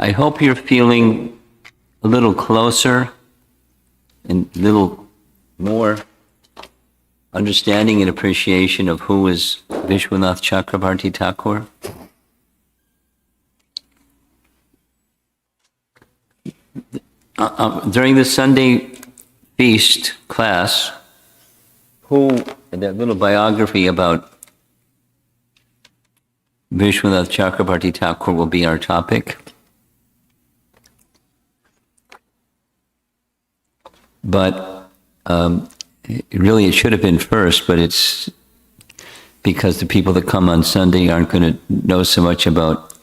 I hope you're feeling a little closer and a little more understanding and appreciation of who is Vishwanath Chakrabarti Thakur. During the Sunday feast class, that little biography about Vishwanath Chakrabarti Thakur will be our topic. But really it should have been first, but it's because the people that come on Sunday aren't going to know so much about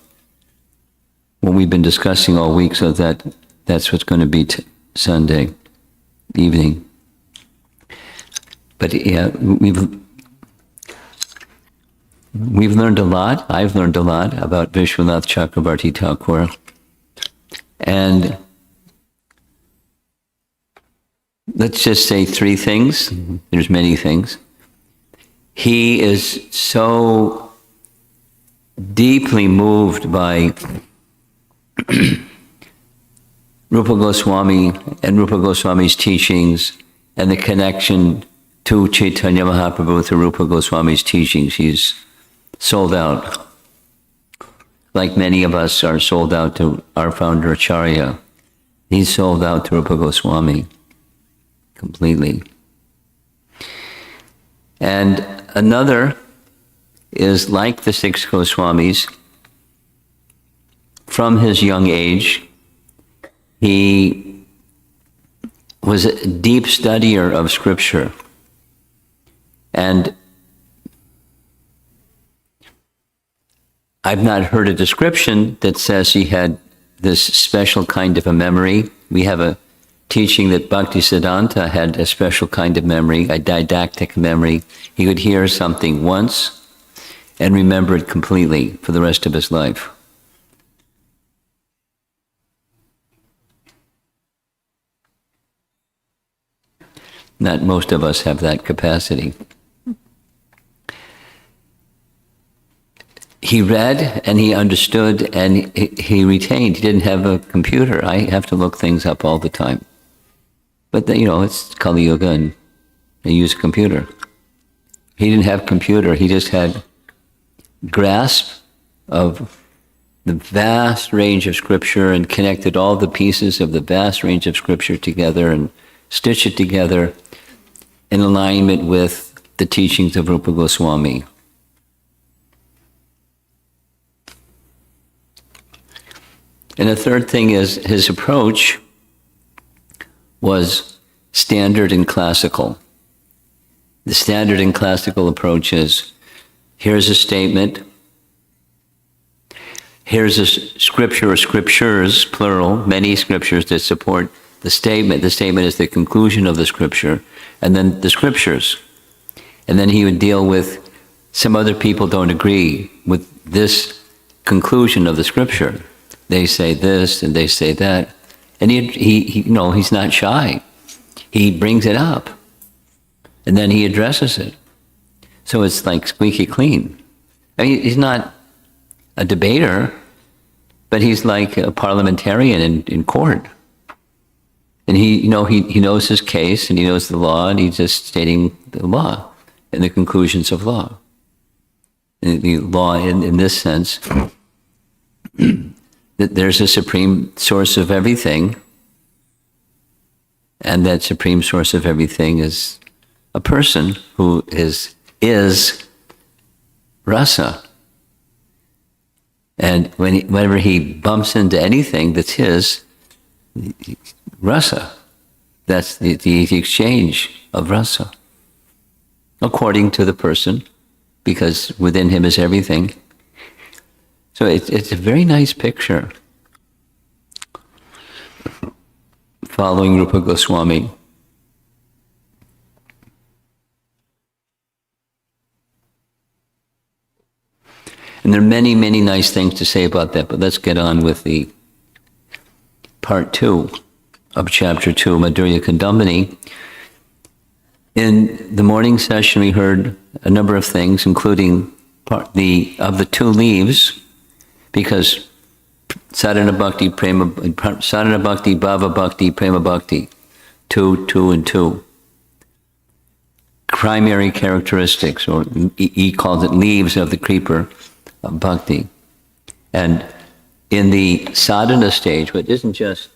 what we've been discussing all week, so that's what's going to be Sunday evening. But yeah, we've learned a lot. I've learned a lot about Vishwanath Chakrabarti Thakur. And let's just say three things. There's many things. He is so deeply moved by Rupa Goswami and Rupa Goswami's teachings and the connection to Chaitanya Mahaprabhu through Rupa Goswami's teachings. He's sold out. Like many of us are sold out to our founder Acharya. He's sold out to Rupa Goswami completely. And another is like the six Goswamis, from his young age, he was a deep studier of scripture. And I've not heard a description that says he had this special kind of a memory. We have a teaching that Bhaktisiddhanta had a special kind of memory, a didactic memory. He would hear something once and remember it completely for the rest of his life. Not most of us have that capacity. He read and he understood and he retained. He didn't have a computer. I have to look things up all the time. But it's Kali Yuga and they use a computer. He didn't have a computer. He just had grasp of the vast range of scripture and connected all the pieces of the vast range of scripture together and stitched it together in alignment with the teachings of Rupa Goswami. And the third thing is his approach was standard and classical. The standard and classical approach is, here's a statement, here's a scripture or scriptures, plural, many scriptures that support the statement. The statement is the conclusion of the scripture, and then the scriptures. And then he would deal with, some other people don't agree with this conclusion of the scripture. They say this and they say that. And he's not shy. He brings it up. And then he addresses it. So it's like squeaky clean. I mean, he's not a debater, but he's like a parliamentarian in court. And he knows his case and he knows the law and he's just stating the law and the conclusions of law. And the law in this sense, that there's a supreme source of everything, and that supreme source of everything is a person who is rasa. And whenever he bumps into anything that's his, rasa, that's the exchange of rasa, according to the person, because within him is everything. So it's a very nice picture, following Rupa Goswami. And there are many, many nice things to say about that, but let's get on with the part 2 of chapter 2, Madhurya Kadambini. In the morning session, we heard a number of things, including of the 2 leaves, because Sadhana Bhakti, Sadhana Bhakti, Bhava Bhakti, Prema Bhakti. 2, 2, and 2. Primary characteristics, or he calls it leaves of the creeper of Bhakti. And in the sadhana stage, but it isn't just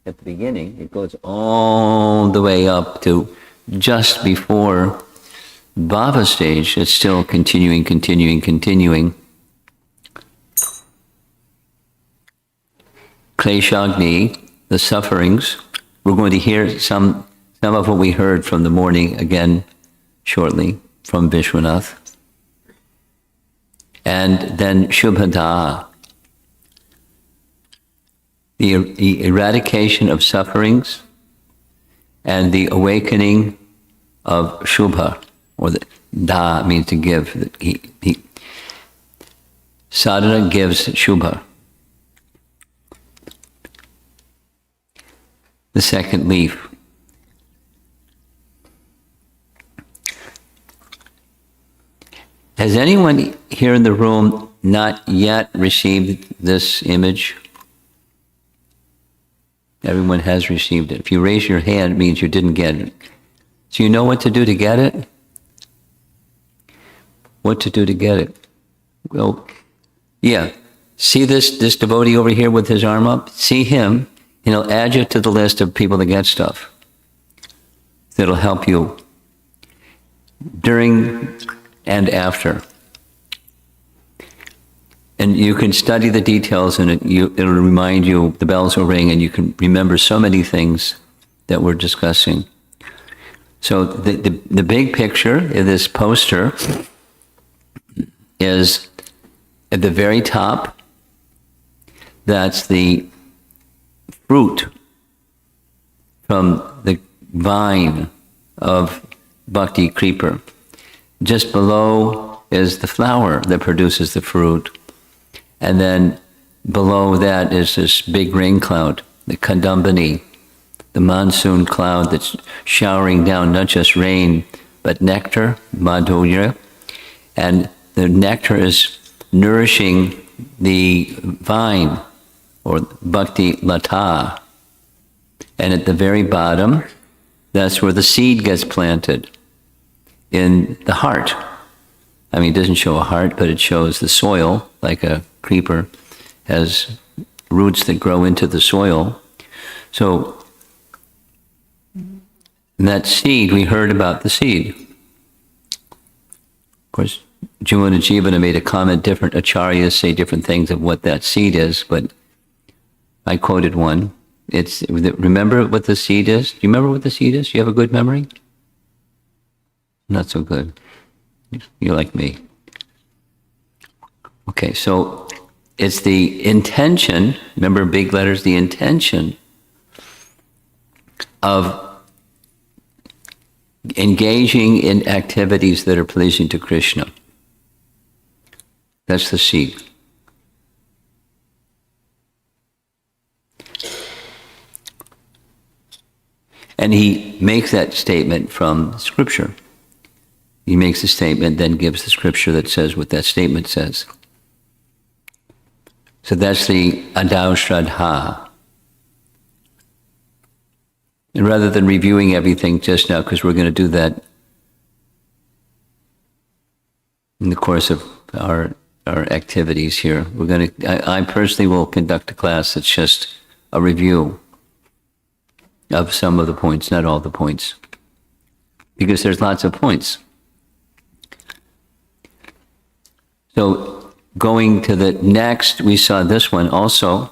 at the beginning, it goes all the way up to just before Bhava stage. It's still continuing. Kleshagni, the sufferings. We're going to hear some of what we heard from the morning again shortly from Vishwanath. And then Shubhada, the eradication of sufferings and the awakening of Shubha, or the Da means to give. Sadhana gives Shubha. The second leaf. Has anyone here in the room not yet received this image? Everyone has received it. If you raise your hand, it means you didn't get it. So you know what to do to get it? What to do to get it? Well, yeah. See this devotee over here with his arm up? See him, and he'll add you to the list of people that get stuff. That'll help you during and after. And you can study the details, and it'll remind you, the bells will ring, and you can remember so many things that we're discussing. So the big picture of this poster is at the very top. That's the fruit from the vine of Bhakti Creeper. Just below is the flower that produces the fruit. And then below that is this big rain cloud, the Kadambini, the monsoon cloud that's showering down not just rain, but nectar, Madhurya. And the nectar is nourishing the vine, or Bhakti Lata. And at the very bottom, that's where the seed gets planted, in the heart. I mean, it doesn't show a heart, but it shows the soil, like a creeper has roots that grow into the soil. So that seed, we heard about the seed. Of course, Juna and Jivana made a comment, different acharyas say different things of what that seed is, but I quoted one. Remember what the seed is? Do you remember what the seed is? Do you have a good memory? Not so good. You're like me. Okay, so it's the intention, remember big letters, the intention of engaging in activities that are pleasing to Krishna. That's the seed. And he makes that statement from Scripture. He makes a statement, then gives the Scripture that says what that statement says. So that's the Adau Shraddha. And rather than reviewing everything just now, because we're going to do that in the course of our activities here, I personally will conduct a class that's just a review of some of the points, not all the points, because there's lots of points. So going to the next, we saw this one also.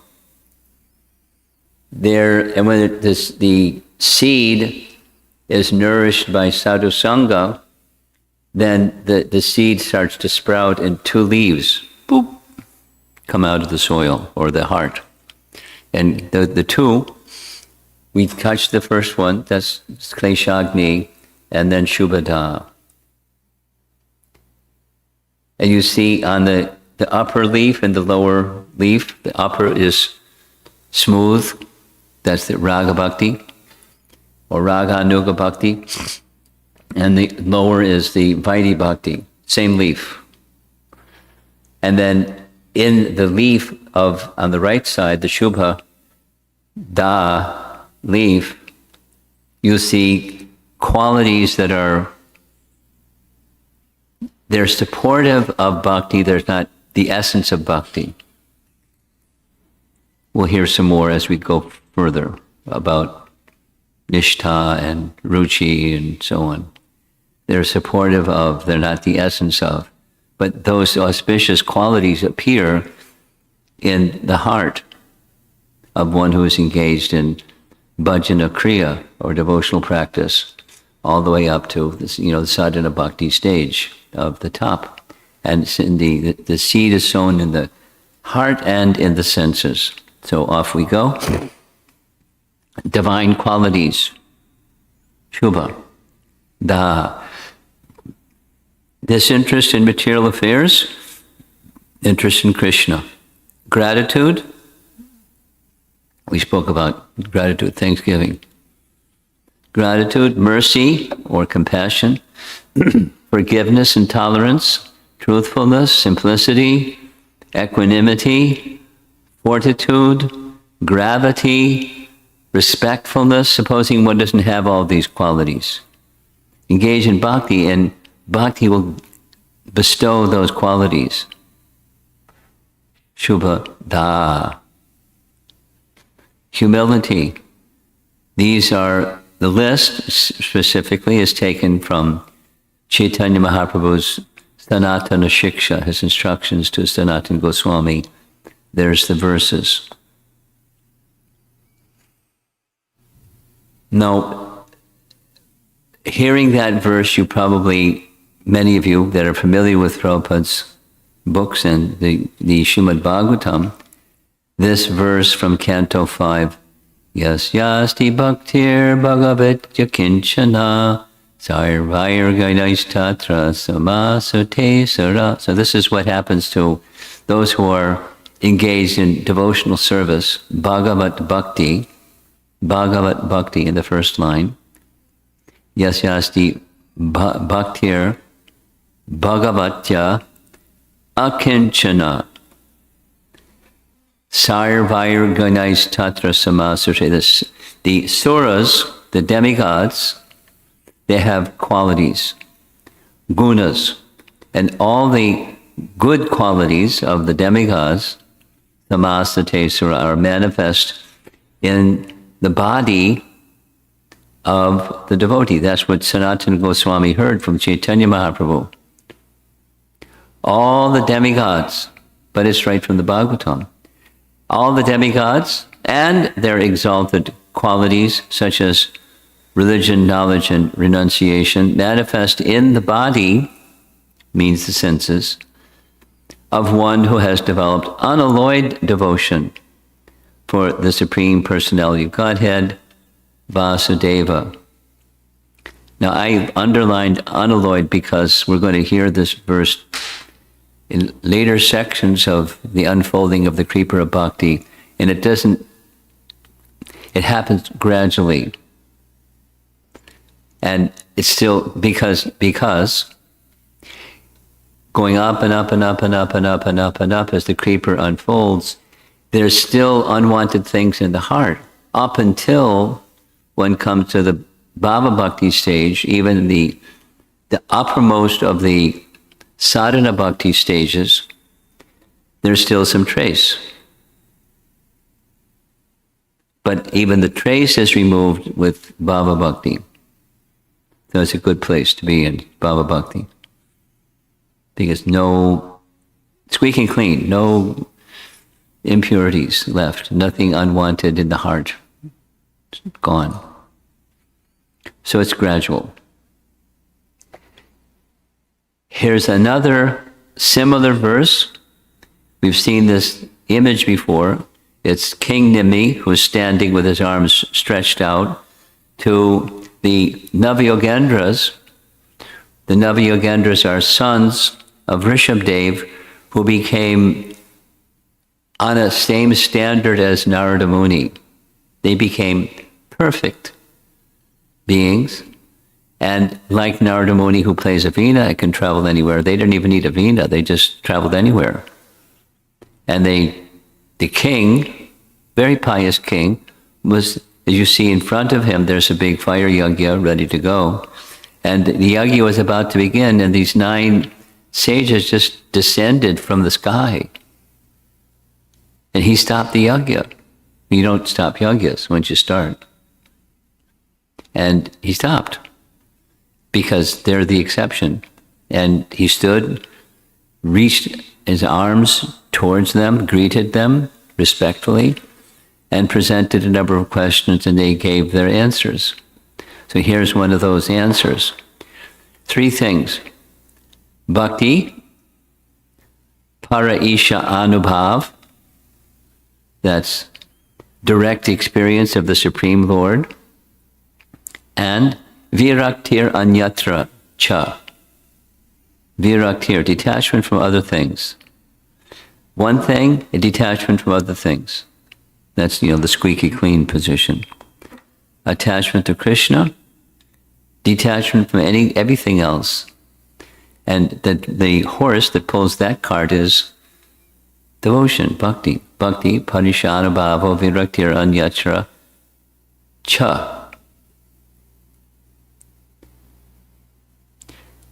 And when the seed is nourished by sadhu sangha, then the seed starts to sprout and two leaves, boop, come out of the soil or the heart. And the two, we touched the first one, that's Kleshagni, and then Shubhada. And you see on the upper leaf and the lower leaf, the upper is smooth, that's the Raga Bhakti, or Raga Anuga Bhakti, and the lower is the Vaidhi Bhakti, same leaf. And then in the leaf of, on the right side, the Shubha Da leaf, you see qualities that are, they're supportive of bhakti, they're not the essence of bhakti. We'll hear some more as we go further about nishtha and ruchi and so on. They're supportive of, they're not the essence of. But those auspicious qualities appear in the heart of one who is engaged in bhajana kriya, or devotional practice, all the way up to this, the sadhana bhakti stage of the top. And the seed is sown in the heart and in the senses. So off we go. Divine qualities. Shubha. Da. Disinterest in material affairs. Interest in Krishna. Gratitude. We spoke about gratitude, thanksgiving. Gratitude, mercy or compassion, forgiveness and tolerance, truthfulness, simplicity, equanimity, fortitude, gravity, respectfulness, supposing one doesn't have all these qualities. Engage in bhakti, and bhakti will bestow those qualities. Shubha da. Humility. These are, the list specifically is taken from Chaitanya Mahaprabhu's Sanatana Shiksha, his instructions to Sanatana Goswami. There's the verses. Now, hearing that verse, you probably, many of you that are familiar with Prabhupada's books and the Srimad Bhagavatam, this verse from Canto 5, Yas yasti bhaktir bhagavatya kinchana sarvair gainaistattra samasate sara. So this is what happens to those who are engaged in devotional service, Bhagavat Bhakti in the first line. Yas yasti bhaktir bhagavatya akinchana sarvair ganais tatra samasate. The suras, the demigods, they have qualities, gunas, and all the good qualities of the demigods, samasate sura, are manifest in the body of the devotee. That's what Sanatana Goswami heard from Chaitanya Mahaprabhu. All the demigods, but it's right from the Bhagavatam. All the demigods and their exalted qualities, such as religion, knowledge, and renunciation, manifest in the body, means the senses, of one who has developed unalloyed devotion for the Supreme Personality of Godhead, Vasudeva. Now, I underlined unalloyed because we're going to hear this verse in later sections of the unfolding of the creeper of bhakti, and it happens gradually. And it's still because going up and up and up and up and up and up and up as the creeper unfolds, there's still unwanted things in the heart up until one comes to the Bhava Bhakti stage, even the uppermost of the sadhana bhakti stages, there's still some trace. But even the trace is removed with Bhava Bhakti. So it's a good place to be in Bhava Bhakti. Because no, squeaking clean, no impurities left, nothing unwanted in the heart. It's gone. So it's gradual. Here's another similar verse. We've seen this image before. It's King Nimi, who's standing with his arms stretched out, to the Navayogendras. The Navayogendras are sons of Rishabdev, who became on a same standard as Narada Muni. They became perfect beings. And like Narada Muni, who plays a veena and can travel anywhere, they didn't even need a veena, they just traveled anywhere. And the king, very pious king, was, as you see in front of him, there's a big fire yagya ready to go. And the yagya was about to begin, and these 9 sages just descended from the sky. And he stopped the yagya. You don't stop yagyas once you start. And he stopped, because they're the exception. And he stood, reached his arms towards them, greeted them respectfully, and presented a number of questions, and they gave their answers. So here's one of those answers. 3 things. Bhakti, para isha anubhav, that's direct experience of the Supreme Lord, and viraktir anyatra cha. Viraktir, detachment from other things. One thing, a detachment from other things. That's, the squeaky clean position. Attachment to Krishna, detachment from everything else. And the horse that pulls that cart is devotion, bhakti. Bhakti, parishanubhavo, viraktir anyatra cha.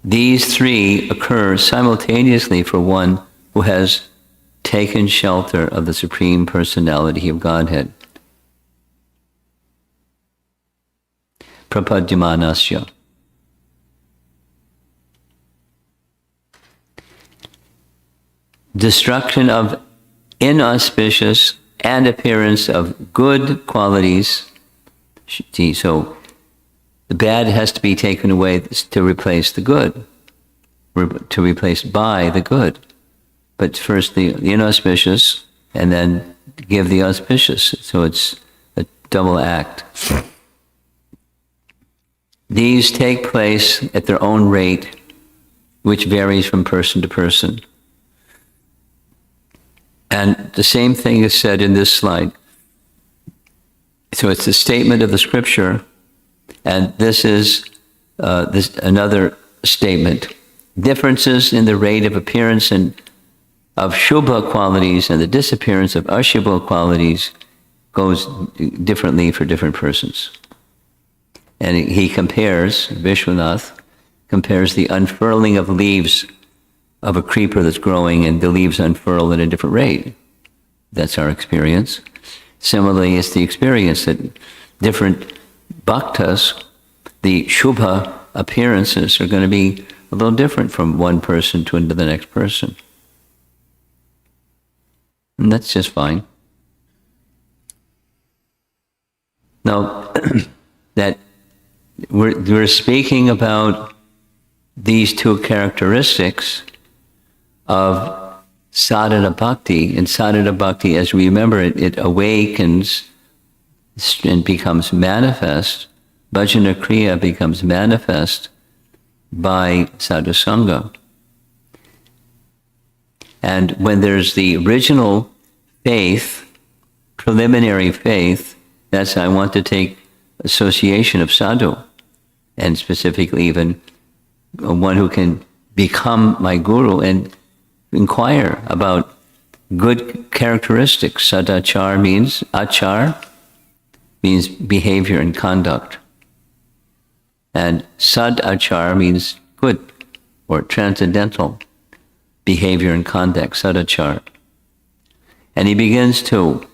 These 3 occur simultaneously for one who has taken shelter of the Supreme Personality of Godhead. Prapadyamanasya. Destruction of inauspicious and appearance of good qualities. So the bad has to be taken away to replace the good, to replace by the good. But first the inauspicious, and then give the auspicious. So it's a double act. These take place at their own rate, which varies from person to person. And the same thing is said in this slide. So it's a statement of the scripture, and this is another statement. Differences in the rate of appearance and of Shubha qualities and the disappearance of Ashubha qualities goes differently for different persons. And he compares, Vishwanath compares the unfurling of leaves of a creeper that's growing, and the leaves unfurl at a different rate. That's our experience. Similarly, it's the experience that different bhaktas, the Shubha appearances, are going to be a little different from one person to the next person. And that's just fine. Now, that we're speaking about these 2 characteristics of sadhana bhakti. And sadhana bhakti, as we remember, it awakens and becomes manifest. Bhajana kriya becomes manifest by sadhusanga. And when there's the original faith, preliminary faith, that's I want to take association of sadhu, and specifically even one who can become my guru and inquire about good characteristics. Sadachar means, achar means behavior and conduct. And sadachar means good or transcendental behavior and conduct, sadachar. And he begins to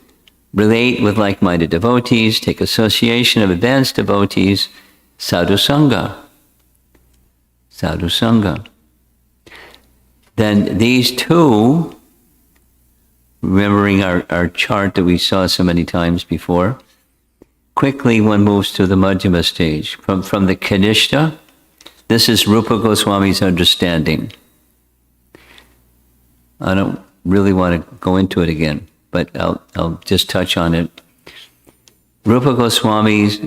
relate with like-minded devotees, take association of advanced devotees, sadhusanga. Sadhusanga. Then these 2, remembering our chart that we saw so many times before, quickly one moves to the Madhyama stage. From the Kanishta, this is Rupa Goswami's understanding. I don't really want to go into it again, but I'll just touch on it. Rupa Goswami's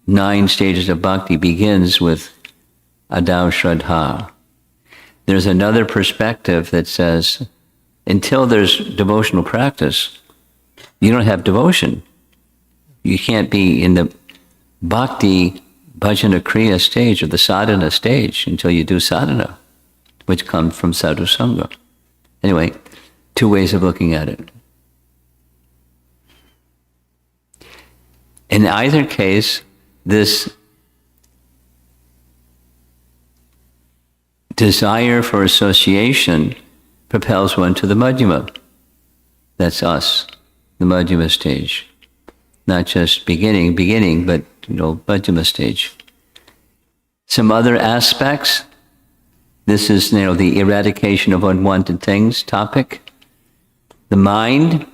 9 stages of bhakti begins with Adav Shraddha. There's another perspective that says, until there's devotional practice, you don't have devotion. You can't be in the bhakti bhajana kriya stage or the sadhana stage until you do sadhana, which comes from sadhusanga. Anyway, 2 ways of looking at it. In either case, this desire for association propels one to the Madhyama. That's us, the Madhyama stage. Not just beginning, but Madhyama stage. Some other aspects. This is the eradication of unwanted things topic. The mind,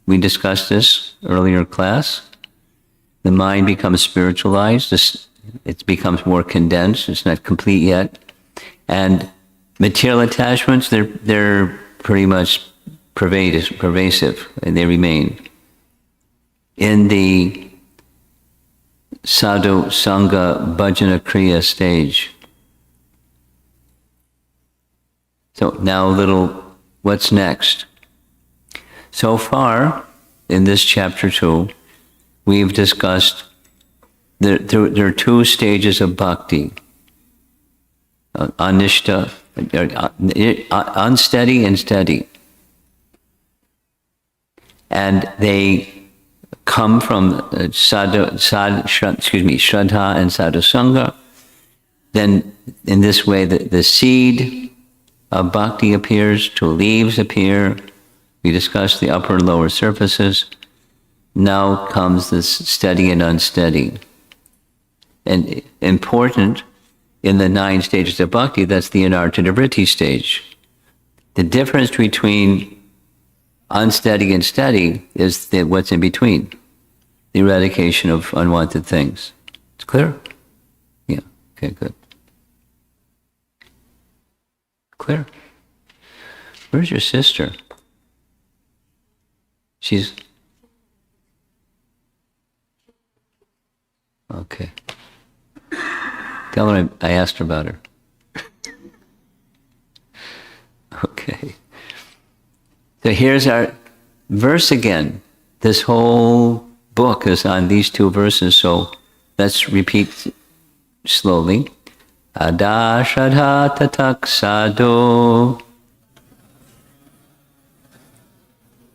we discussed this earlier class. The mind becomes spiritualized. It becomes more condensed. It's not complete yet. And material attachments, they're pretty much pervasive, and they remain. In the sadhu sangha bhajana kriya stage. So now what's next? So far, in this chapter 2, we've discussed there are 2 stages of bhakti. Anishta, unsteady and steady. And they come from Shraddha and Sadhu Sangha. Then in this way the seed of bhakti appears, 2 leaves appear. We discussed the upper and lower surfaces. Now comes this steady and unsteady. And important, in the 9 stages of bhakti, that's the anarthas stage. The difference between unsteady and steady is what's in between. The eradication of unwanted things. It's clear? Yeah, okay, good. Clear? Where's your sister? She's... Okay. Tell her I asked her about her. Okay. So here's our verse again. This whole book is on these 2 verses, so let's repeat slowly. Ada shraddha tatak sadho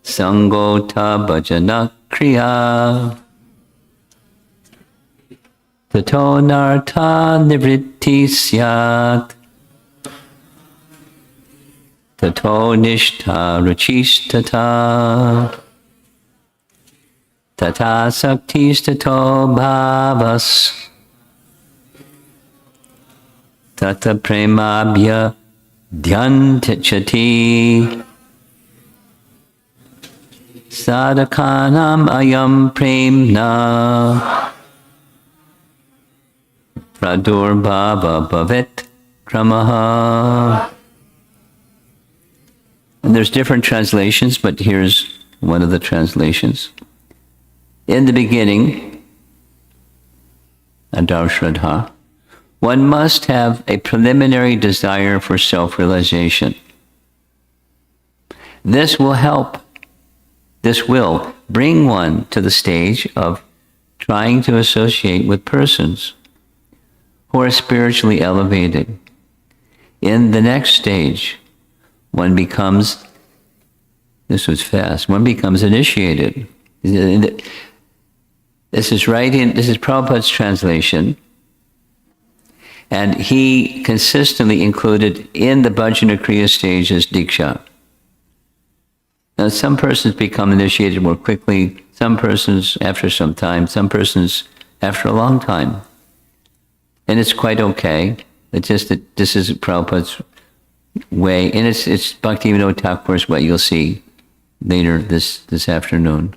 sangota bhajana kriya tato nartha nivritti syat tato nishtha ruchistata tata saktistato bhavas tata premabhya dhyantichati sadhakanam ayam premna pradurbhava bhavet kramaha. And there's different translations, but here's one of the translations. In the beginning, Adar Shraddha, one must have a preliminary desire for self-realization. This will bring one to the stage of trying to associate with persons who are spiritually elevated. In the next stage, one becomes initiated. This is Prabhupada's translation. And he consistently included in the bhajana kriya stage as diksha. Now, some persons become initiated more quickly, some persons after some time, some persons after a long time. And it's quite okay. It's just that this is Prabhupada's way, and it's Bhaktivinoda Thakur's way. You'll see later this afternoon.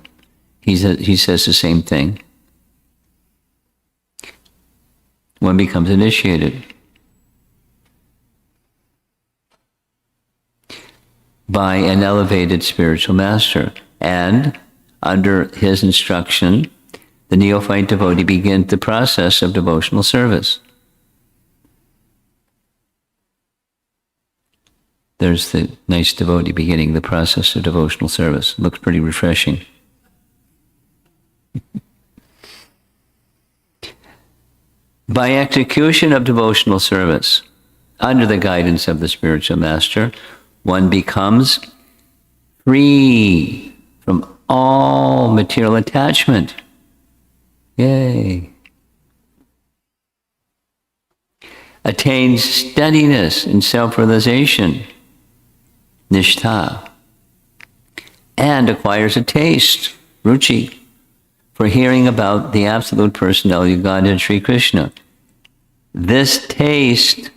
He says the same thing. One becomes initiated by an elevated spiritual master, and under his instruction, the neophyte devotee begins the process of devotional service. There's the nice devotee beginning the process of devotional service. Looks pretty refreshing. By execution of devotional service, under the guidance of the spiritual master, one becomes free from all material attachment. Yay. Attains steadiness in self-realization, nishtha, and acquires a taste, ruchi, for hearing about the absolute personality of God and Sri Krishna. This taste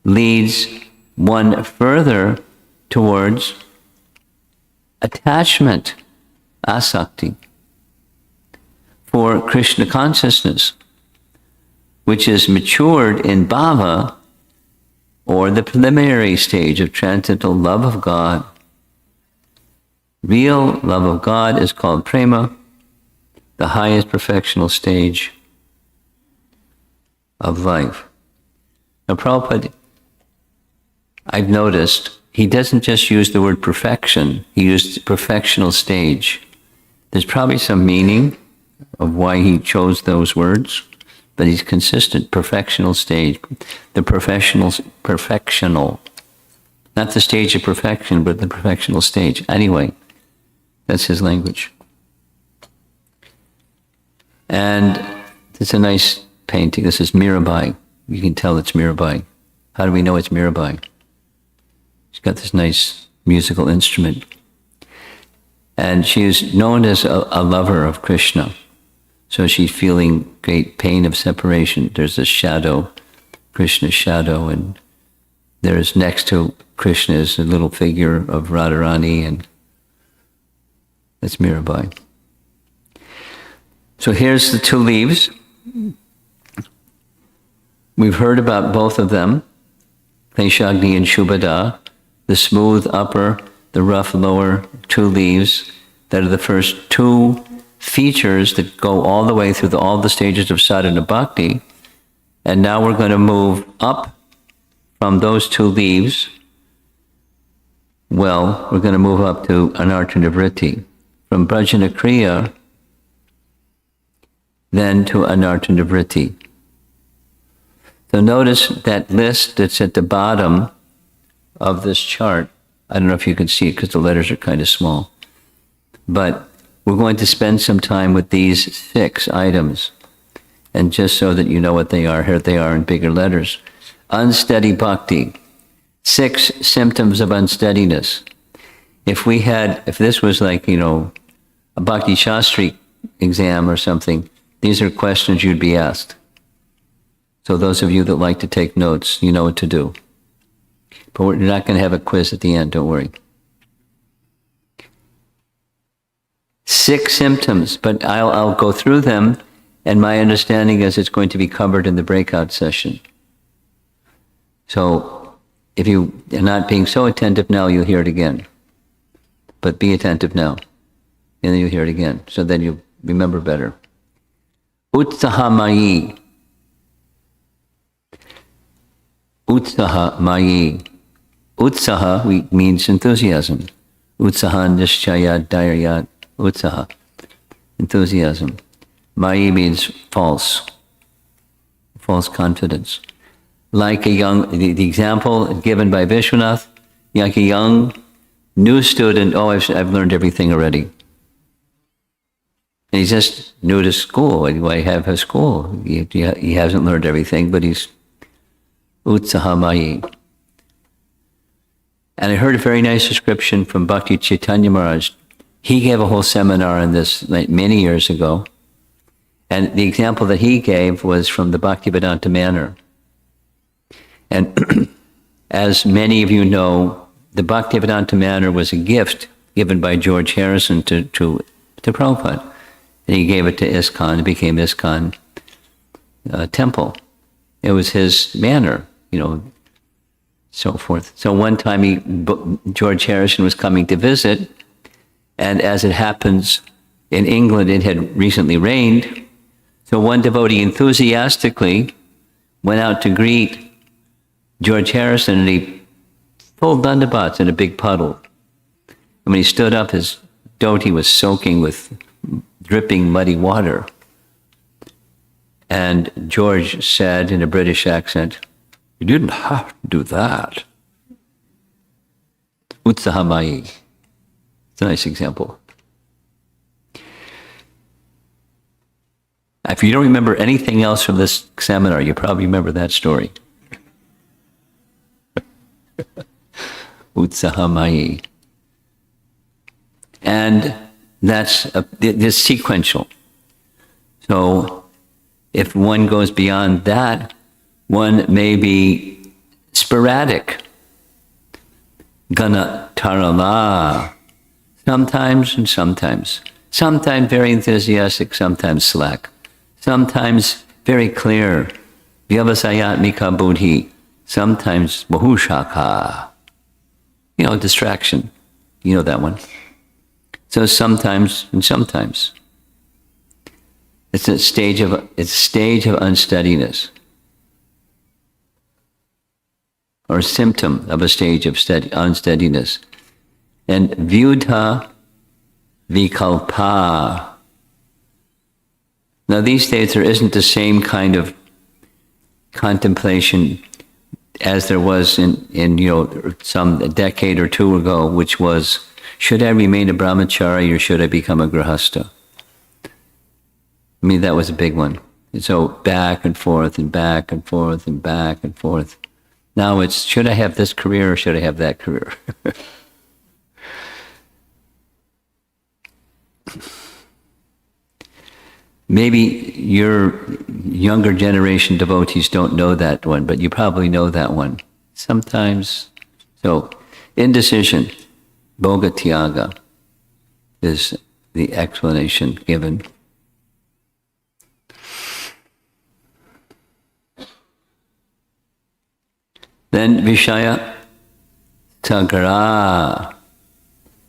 leads one further towards attachment, asakti, for Krishna consciousness, which is matured in bhava, or the preliminary stage of transcendental love of God. Real love of God is called prema, the highest perfectional stage of life. Now, Prabhupada, I've noticed, he doesn't just use the word perfection, he used perfectional stage. There's probably some meaning of why he chose those words, but he's consistent, perfectional stage. The perfectional, not the stage of perfection, but the perfectional stage. Anyway, that's his language. And it's a nice painting. This is Mirabai. You can tell it's Mirabai. How do we know it's Mirabai? She's got this nice musical instrument. And she is known as a lover of Krishna. So she's feeling great pain of separation. There's a shadow, Krishna's shadow, and there's next to Krishna is a little figure of Radharani, and that's Mirabai. So here's the two leaves. We've heard about both of them, Kleshagni and Shubhada, the smooth upper, the rough lower, two leaves that are the first two features that go all the way through all the stages of sadhana bhakti. And now we're going to move up from those two leaves. Well, we're going to move up to anartha-nivritti. From bhajana kriya, then to anartha-nivritti. So notice that list that's at the bottom of this chart. I don't know if you can see it because the letters are kind of small. But we're going to spend some time with these 6 items. And just so that you know what they are, here they are in bigger letters. Unsteady bhakti. 6 symptoms of unsteadiness. If this was like, a Bhakti Shastri exam or something, these are questions you'd be asked. So those of you that like to take notes, you know what to do. But we're not going to have a quiz at the end, don't worry. 6 symptoms, but I'll go through them, and my understanding is it's going to be covered in the breakout session. So if you are not being so attentive now, you'll hear it again. But be attentive now, and then you'll hear it again, so then you'll remember better. Utsaha mayi. Utsaha mayi. Utsaha means enthusiasm. Utsaha nishchayat dhairyat. Utsaha, enthusiasm. Mayi means false confidence. Like a young, the example given by Vishwanath, like a young, new student, I've learned everything already. And he's just new to school. Why have a school? He hasn't learned everything, but he's utsaha mayi. And I heard a very nice description from Bhakti Chaitanya Maharaj. He gave a whole seminar on this many years ago. And the example that he gave was from the Bhaktivedanta Manor. And as many of you know, the Bhaktivedanta Manor was a gift given by George Harrison to Prabhupada. And he gave it to ISKCON. It became ISKCON temple. It was his manor, so forth. So one time George Harrison was coming to visit, and as it happens, in England it had recently rained, so one devotee enthusiastically went out to greet George Harrison, and he pulled dandavats in a big puddle. And when he stood up, his dhoti was soaking with dripping muddy water. And George said in a British accent, "You didn't have to do that." Utsaha mayi. It's a nice example. If you don't remember anything else from this seminar, you probably remember that story. Utsahamai. And that's this sequential. So if one goes beyond that, one may be sporadic. Gana tarala. Sometimes and sometimes. Sometimes very enthusiastic, sometimes slack. Sometimes very clear. Vyavasayatmika buddhi. Sometimes bahushaka. Distraction. You know that one. So sometimes and sometimes. It's a stage of unsteadiness. Or a symptom of a stage of unsteadiness. And vyudha vikalpa. Now these days there isn't the same kind of contemplation as there was in some a decade or two ago, which was, should I remain a brahmachari or should I become a grihastha? I mean, that was a big one. And so back and forth and back and forth and back and forth. Now it's, should I have this career or should I have that career? Maybe your younger generation devotees don't know that one, but you probably know that one. Sometimes, so indecision, bhoga tyaga, is the explanation given. Then Vishaya Tagara.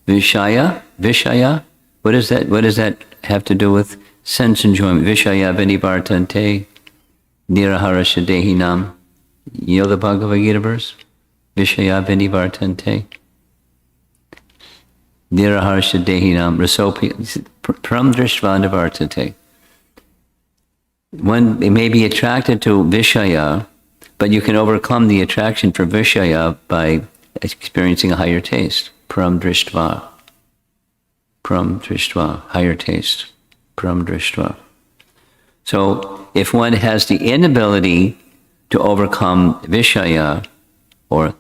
Vishaya? What does that have to do with sense enjoyment? Vishaya vinivartante nirahara shadehinam. You know the Bhagavad Gita verse? Vishaya vinivartante nirahara shadehinam rasopi pram drishva nivartate. One may be attracted to Vishaya, but you can overcome the attraction for Vishaya by experiencing a higher taste. Pram drishtva. Pram drishtva. Higher taste. Pram drishtva. So if one has the inability to overcome Vishaya, or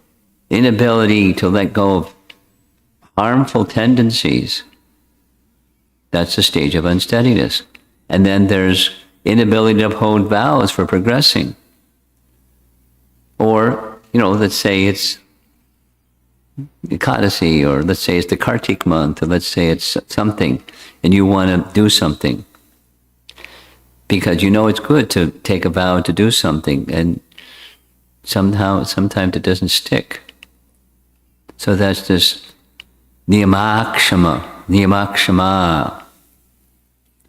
inability to let go of harmful tendencies, that's a stage of unsteadiness. And then there's inability to uphold vows for progressing. Or, let's say it's Ekadasi, or let's say it's the Kartik month, or let's say it's something, and you want to do something. Because it's good to take a vow to do something, and sometimes it doesn't stick. So that's this niyamakshama.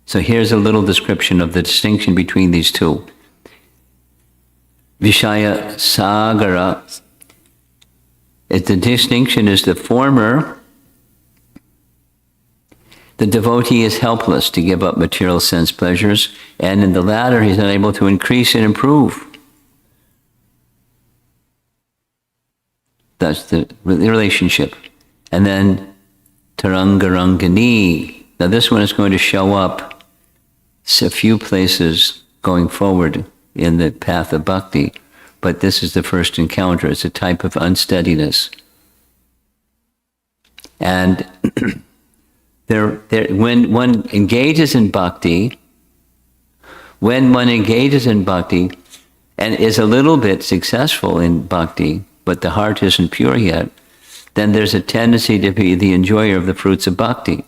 So here's a little description of the distinction between these two. Vishaya Sagara, the distinction is the former, the devotee is helpless to give up material sense pleasures, and in the latter he's unable to increase and improve. That's the relationship. And then Tarangarangani. Now this one is going to show up a few places going forward in the path of bhakti, but this is the first encounter. It's a type of unsteadiness. And when one engages in bhakti, and is a little bit successful in bhakti, but the heart isn't pure yet, then there's a tendency to be the enjoyer of the fruits of bhakti.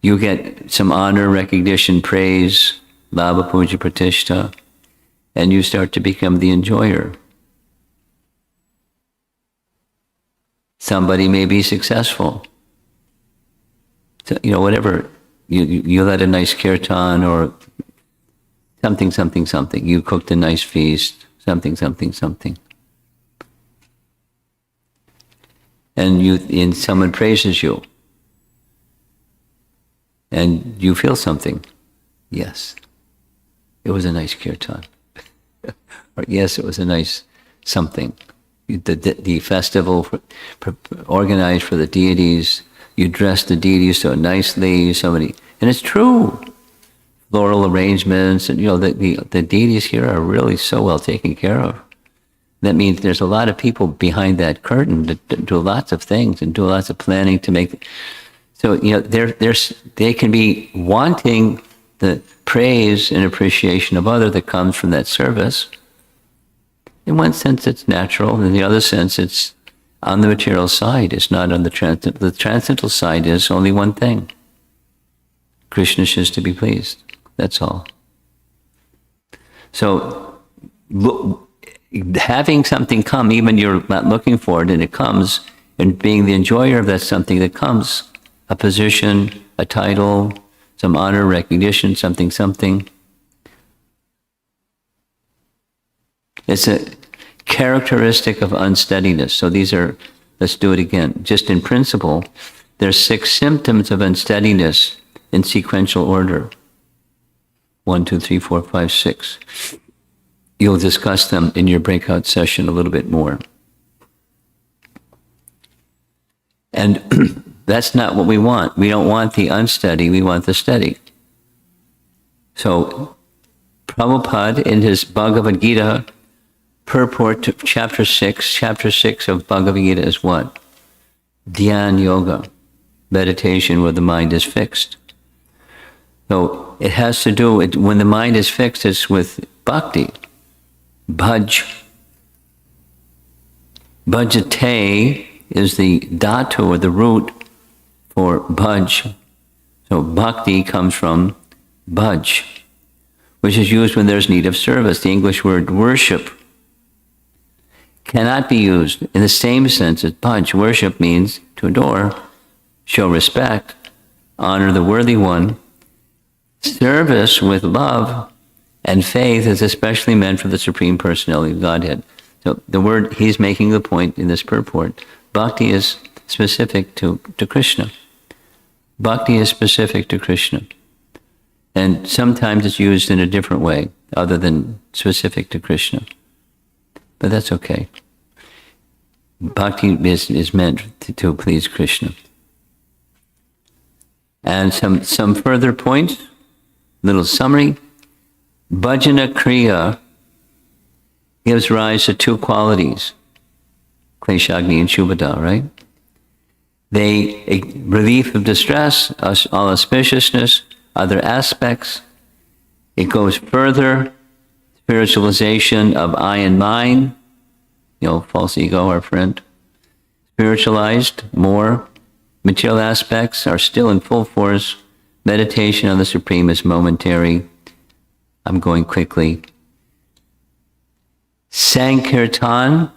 You get some honor, recognition, praise, Labha Puja Pratishtha, and you start to become the enjoyer. Somebody may be successful. So, whatever. You led a nice kirtan or something. You cooked a nice feast, something. And someone praises you. And you feel something. Yes. It was a nice kirtan. Or yes, it was a nice something. The festival organized for the deities, you dressed the deities so nicely, and it's true. floral arrangements, and the deities here are really so well taken care of. That means there's a lot of people behind that curtain that do lots of things and do lots of planning to make. So they can be wanting the praise and appreciation of other that comes from that service. In one sense, it's natural. In the other sense, it's on the material side. It's not on the transcendental. The transcendental side is only one thing. Krishna is to be pleased. That's all. So, having something come, even you're not looking for it, and it comes, and being the enjoyer of that something that comes, a position, a title, some honor, recognition, something. It's a characteristic of unsteadiness. So these are, let's do it again. Just in principle, there's 6 symptoms of unsteadiness in sequential order. 1, 2, 3, 4, 5, 6. You'll discuss them in your breakout session a little bit more. And that's not what we want. We don't want the unsteady, we want the steady. So, Prabhupada in his Bhagavad Gita purport to chapter 6 of Bhagavad Gita is what? Dhyan Yoga, meditation where the mind is fixed. So it has to do with, when the mind is fixed, it's with bhakti, bhaj. Bhajate is the dhatu or the root for bhaj. So bhakti comes from bhaj, which is used when there's need of service. The English word worship cannot be used in the same sense as bhaj. Worship means to adore, show respect, honor the worthy one. Service with love and faith is especially meant for the Supreme Personality of Godhead. So the word, he's making the point in this purport, bhakti is specific to Krishna. Bhakti is specific to Krishna. And sometimes it's used in a different way, other than specific to Krishna. But that's okay. Bhakti is meant to please Krishna. And some further points, little summary. Bhajana Kriya gives rise to 2 qualities, Kleshagni and Shubhada, right? They, relief of distress, all auspiciousness, other aspects. It goes further, spiritualization of I and mine, false ego, our friend. Spiritualized more. Material aspects are still in full force. Meditation on the Supreme is momentary. I'm going quickly. Sankirtan,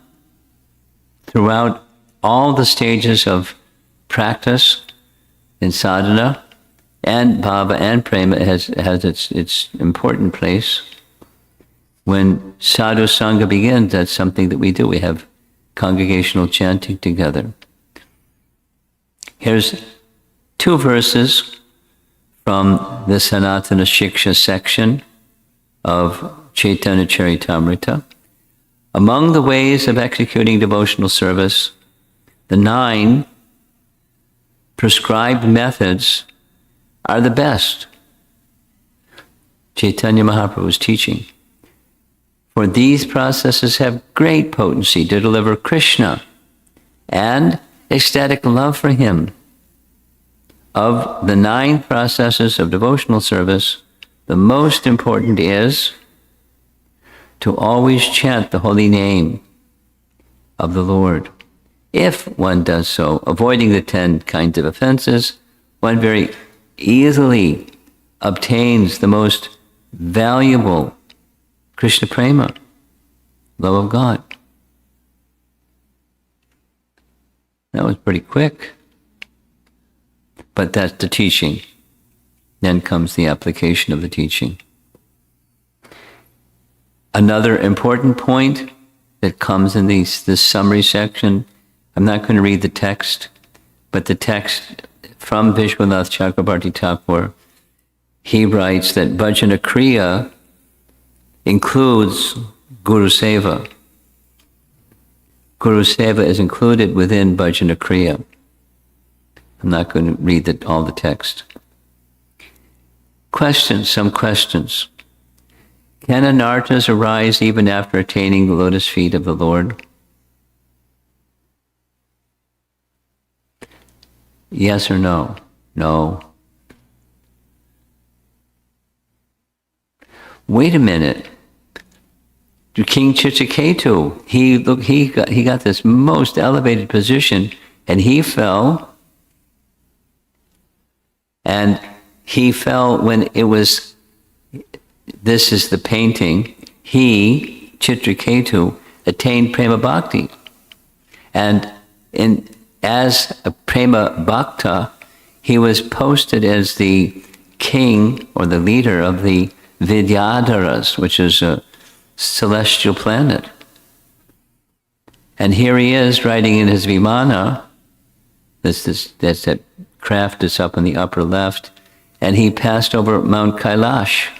throughout all the stages of practice in sadhana, and bhava and prema has its important place. When sadhu sangha begins, that's something that we do. We have congregational chanting together. Here's 2 verses from the Sanatana Shiksha section of Chaitanya Charitamrita. Among the ways of executing devotional service, the 9 prescribed methods are the best. Chaitanya Mahaprabhu's teaching. For these processes have great potency to deliver Krishna and ecstatic love for him. Of the 9 processes of devotional service, the most important is to always chant the holy name of the Lord. If one does so, avoiding the 10 kinds of offenses, one very easily obtains the most valuable Krishna prema, love of God. That was pretty quick. But that's the teaching. Then comes the application of the teaching. Another important point that comes in this summary section, I'm not going to read the text, but the text from Vishwanath Chakrabarti Thakur, he writes that Bhajana Kriya includes Guru Seva. Guru Seva is included within Bhajana Kriya. I'm not going to read all the text. Some questions. Can anarthas arise even after attaining the lotus feet of the Lord? Yes or no? No. Wait a minute. King Chitraketu, he got this most elevated position, and he fell. And he fell when it was, this is the painting, he, Chitraketu, attained prema bhakti. And as a prema bhakta, he was posted as the king or the leader of the Vidyadharas, which is a celestial planet. And here he is riding in his vimana. That's that craft that's up in the upper left. And he passed over Mount Kailash.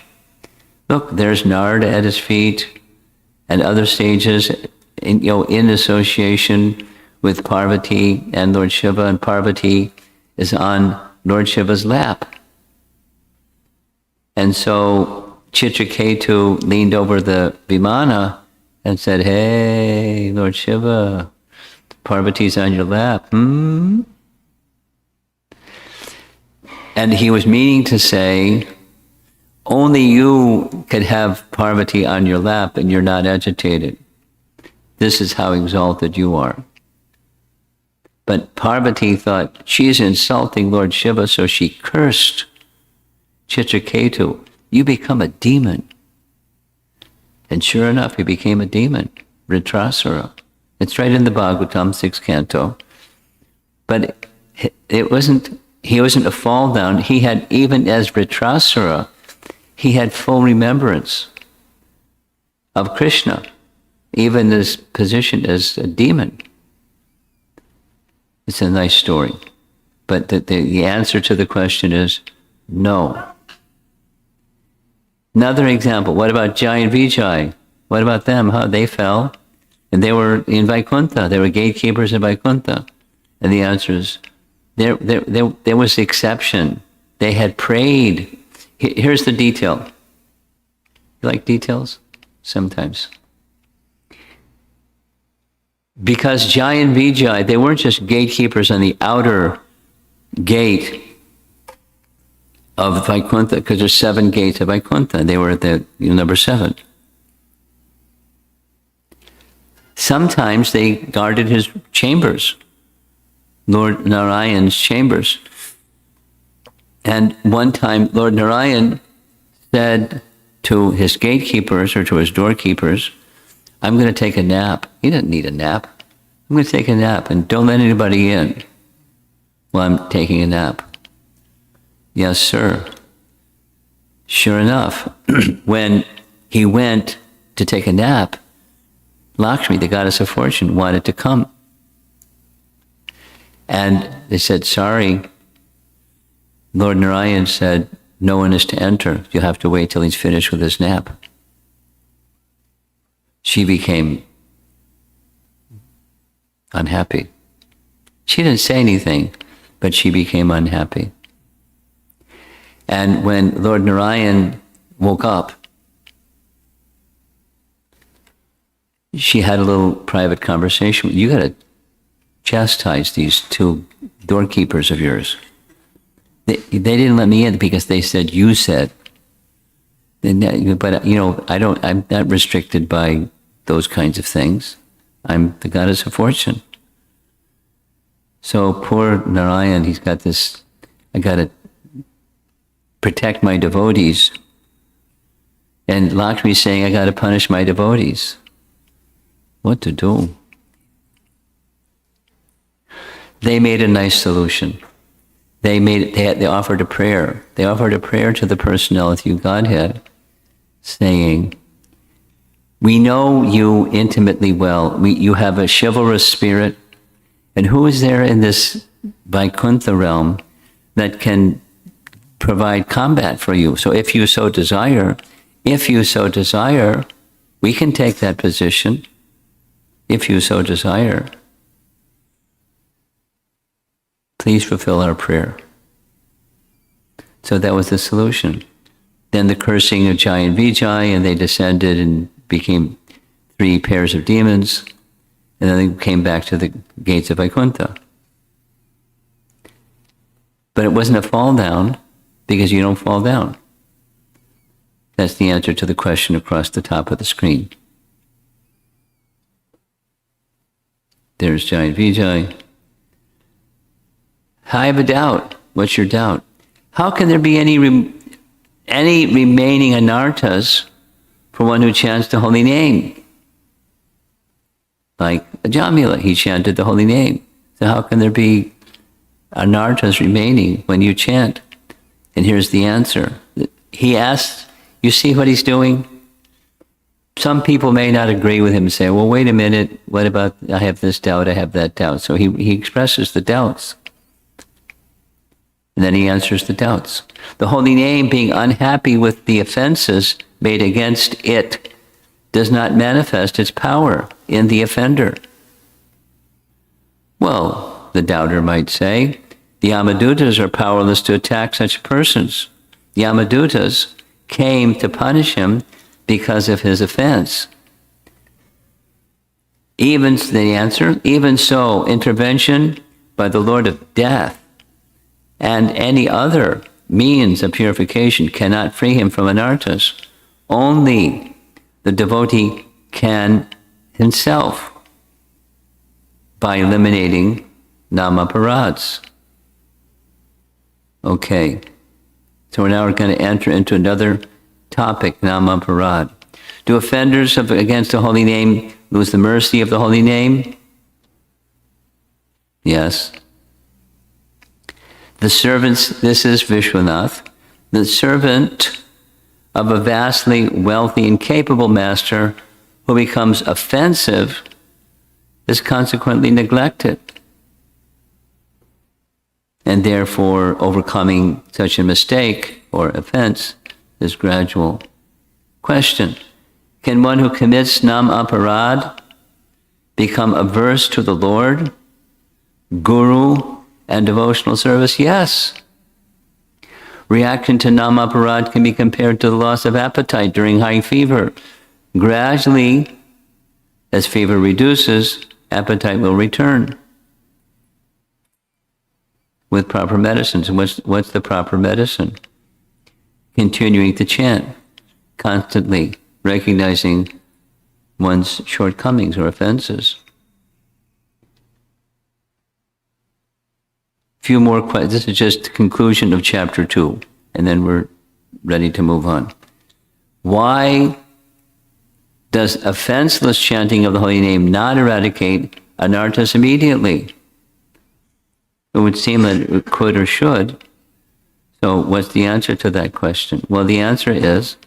Look, there's Narada at his feet and other sages in association with Parvati and Lord Shiva, and Parvati is on Lord Shiva's lap. And so Chitraketu leaned over the vimana and said, "Hey, Lord Shiva, Parvati's on your lap." And he was meaning to say, only you could have Parvati on your lap and you're not agitated. This is how exalted you are. But Parvati thought, she's insulting Lord Shiva, so she cursed Chitraketu. You become a demon. And sure enough, he became a demon, Vritrasura. It's right in the Bhagavatam, 6th canto. But he wasn't a fall down. He had, even as Vritrasura, he had full remembrance of Krishna, even his position as a demon. It's a nice story. But the answer to the question is no. Another example, what about Jai and Vijay? What about them? How they fell? And they were in Vaikuntha. They were gatekeepers in Vaikuntha. And the answer is, there was exception. They had prayed. Here's the detail. You like details? Sometimes. Because Jai and Vijay, they weren't just gatekeepers on the outer gate of Vaikuntha, because there's 7 gates of Vaikuntha. They were at the number 7. Sometimes they guarded his chambers, Lord Narayan's chambers. And one time, Lord Narayan said to his gatekeepers or to his doorkeepers, I'm going to take a nap. He didn't need a nap. I'm going to take a nap, and don't let anybody in while I'm taking a nap. Yes, sir. Sure enough, when he went to take a nap, Lakshmi, the goddess of fortune, wanted to come. And they said, sorry. Lord Narayan said, no one is to enter. You'll have to wait till he's finished with his nap. She became unhappy. She didn't say anything, but she became unhappy. And when Lord Narayan woke up, she had a little private conversation. You got to chastise these 2 doorkeepers of yours. They didn't let me in because they said, you said. But, I'm not restricted by those kinds of things. I'm the goddess of fortune. So poor Narayan, he's got this, I got to protect my devotees. And Lakshmi's saying, I got to punish my devotees. What to do? They made a nice solution. They offered a prayer. They offered a prayer to the personality of Godhead, saying, we know you intimately well. You have a chivalrous spirit. And who is there in this Vaikuntha realm that can provide combat for you? So if you so desire, we can take that position. If you so desire, please fulfill our prayer. So that was the solution. then the cursing of Jai and Vijay, and they descended and became 3 pairs of demons, and then they came back to the gates of Vaikuntha. But it wasn't a fall down, because you don't fall down. That's the answer to the question across the top of the screen. There's Jai and Vijay. I have a doubt. What's your doubt? How can there be any remaining anarthas for one who chants the holy name? Like Jamila, he chanted the holy name. So how can there be anarthas remaining when you chant? And here's the answer. He asks, you see what he's doing? Some people may not agree with him and say, well, wait a minute, what about, I have this doubt, I have that doubt. So he expresses the doubts. And then he answers the doubts. The holy name, being unhappy with the offenses made against it, does not manifest its power in the offender. Well, the doubter might say, the Yamadutas are powerless to attack such persons. The Yamadutas came to punish him because of his offense. Even, the answer, even so, intervention by the Lord of Death and any other means of purification cannot free him from anarthas. Only the devotee can himself, by eliminating namaparads. Okay, so we're now going to enter into another topic, namaparad. Do offenders against the holy name lose the mercy of the holy name? Yes. The servants, this is Vishwanath, the servant of a vastly wealthy and capable master who becomes offensive is consequently neglected. And therefore, overcoming such a mistake or offense is gradual. Question: can one who commits nam aparad become averse to the Lord, Guru, and devotional service? Yes. Reaction to nam aparad can be compared to the loss of appetite during high fever. Gradually, as fever reduces, appetite will return with proper medicines. And what's the proper medicine? Continuing to chant, constantly recognizing one's shortcomings or offenses. Few more questions. This is just the conclusion of chapter 2, and then we're ready to move on. Why does offenseless chanting of the holy name not eradicate anarthas immediately? It would seem that it could or should. So what's the answer to that question? Well, the answer is,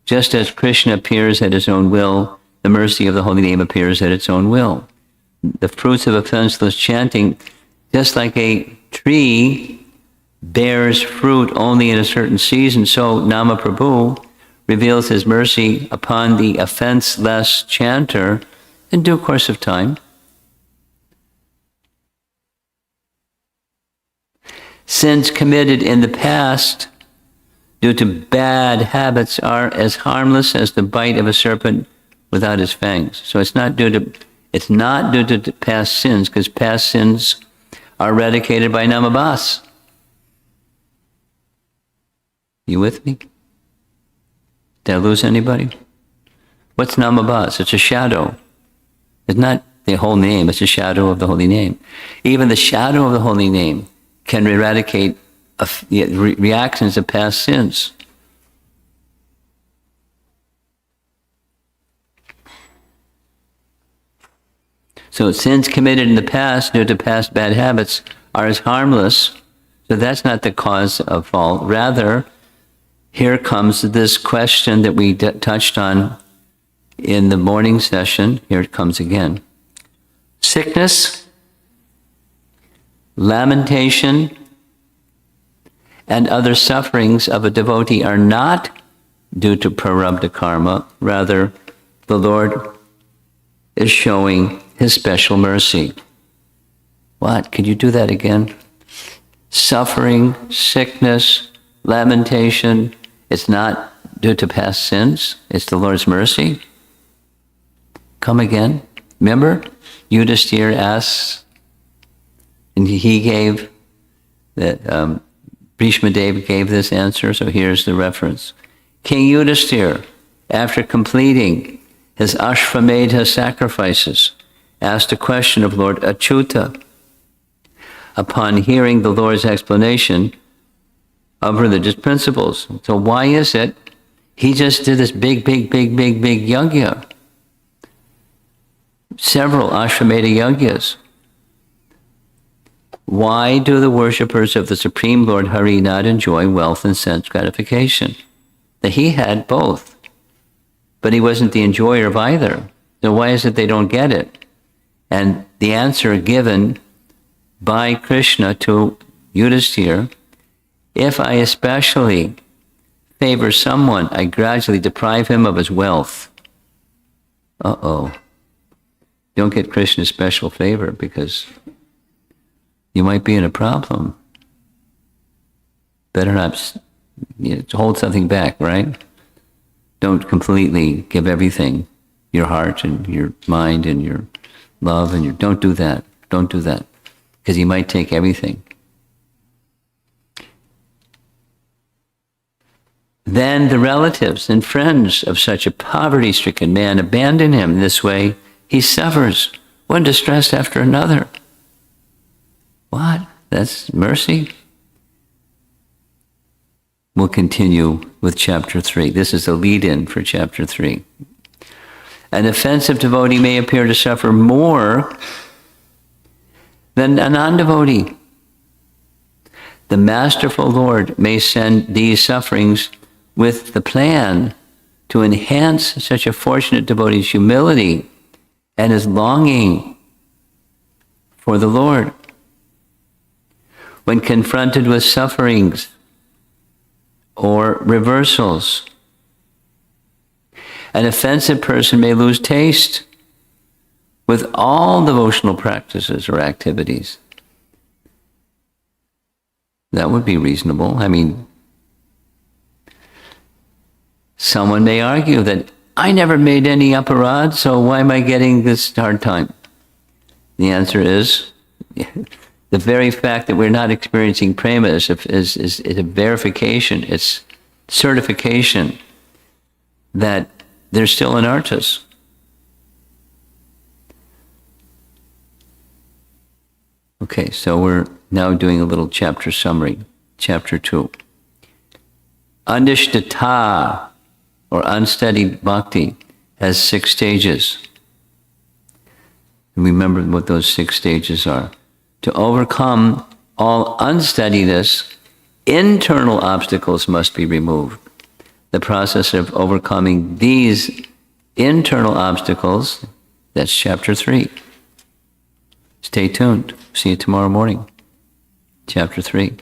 just as Krishna appears at his own will, the mercy of the holy name appears at its own will. The fruits of offenseless chanting, just like a tree bears fruit only in a certain season, so Namaprabhu reveals his mercy upon the offenseless chanter in due course of time. Sins committed in the past due to bad habits are as harmless as the bite of a serpent without his fangs. So it's not due to past sins, because past sins are eradicated by namabhas. You with me? Did I lose anybody? What's namabhas? It's a shadow. It's not the whole name, it's a shadow of the holy name. Even the shadow of the holy name can eradicate reactions of past sins. So sins committed in the past due to past bad habits are as harmless. So that's not the cause of fall. Rather, here comes this question that we touched on in the morning session. Here it comes again. Sickness, lamentation, and other sufferings of a devotee are not due to prarabdha karma. Rather, the Lord is showing his special mercy. What? Could you do that again? Suffering, sickness, lamentation, It's not due to past sins. It's the Lord's mercy. Come again. Remember, Yudhisthira asks, and he gave that. Bhishma Deva gave this answer. So here's the reference. King Yudhisthira, after completing his Ashvamedha sacrifices, asked a question of Lord Achyuta. Upon hearing the Lord's explanation of religious principles. So why is it he just did this big yajna? Several Ashvamedha yajnas. Why do the worshippers of the Supreme Lord Hari not enjoy wealth and sense gratification? That he had both, but he wasn't the enjoyer of either. So why is it they don't get it? And the answer given by Krishna to Yudhisthira, if I especially favor someone, I gradually deprive him of his wealth. Don't get Krishna's special favor because you might be in a problem. Better not hold something back, right? Don't completely give everything, your heart and your mind and your love and your... Don't do that. Don't do that. Because he might take everything. Then the relatives and friends of such a poverty-stricken man abandon him. This way, he suffers one distress after another. What? That's mercy? We'll continue with chapter 3. This is a lead-in for chapter 3. An offensive devotee may appear to suffer more than a non-devotee. The masterful Lord may send these sufferings with the plan to enhance such a fortunate devotee's humility and his longing for the Lord. When confronted with sufferings or reversals, an offensive person may lose taste with all devotional practices or activities. That would be reasonable. I mean, someone may argue that I never made any aparadh, so why am I getting this hard time? The answer is, the very fact that we're not experiencing prema is a verification, it's certification that there's still anarthas. Okay, so we're now doing a little chapter summary. Chapter 2. Anishtata, or unsteady bhakti, has 6 stages. And remember what those 6 stages are. To overcome all unsteadiness, internal obstacles must be removed. The process of overcoming these internal obstacles, that's chapter 3. Stay tuned. See you tomorrow morning. Chapter 3.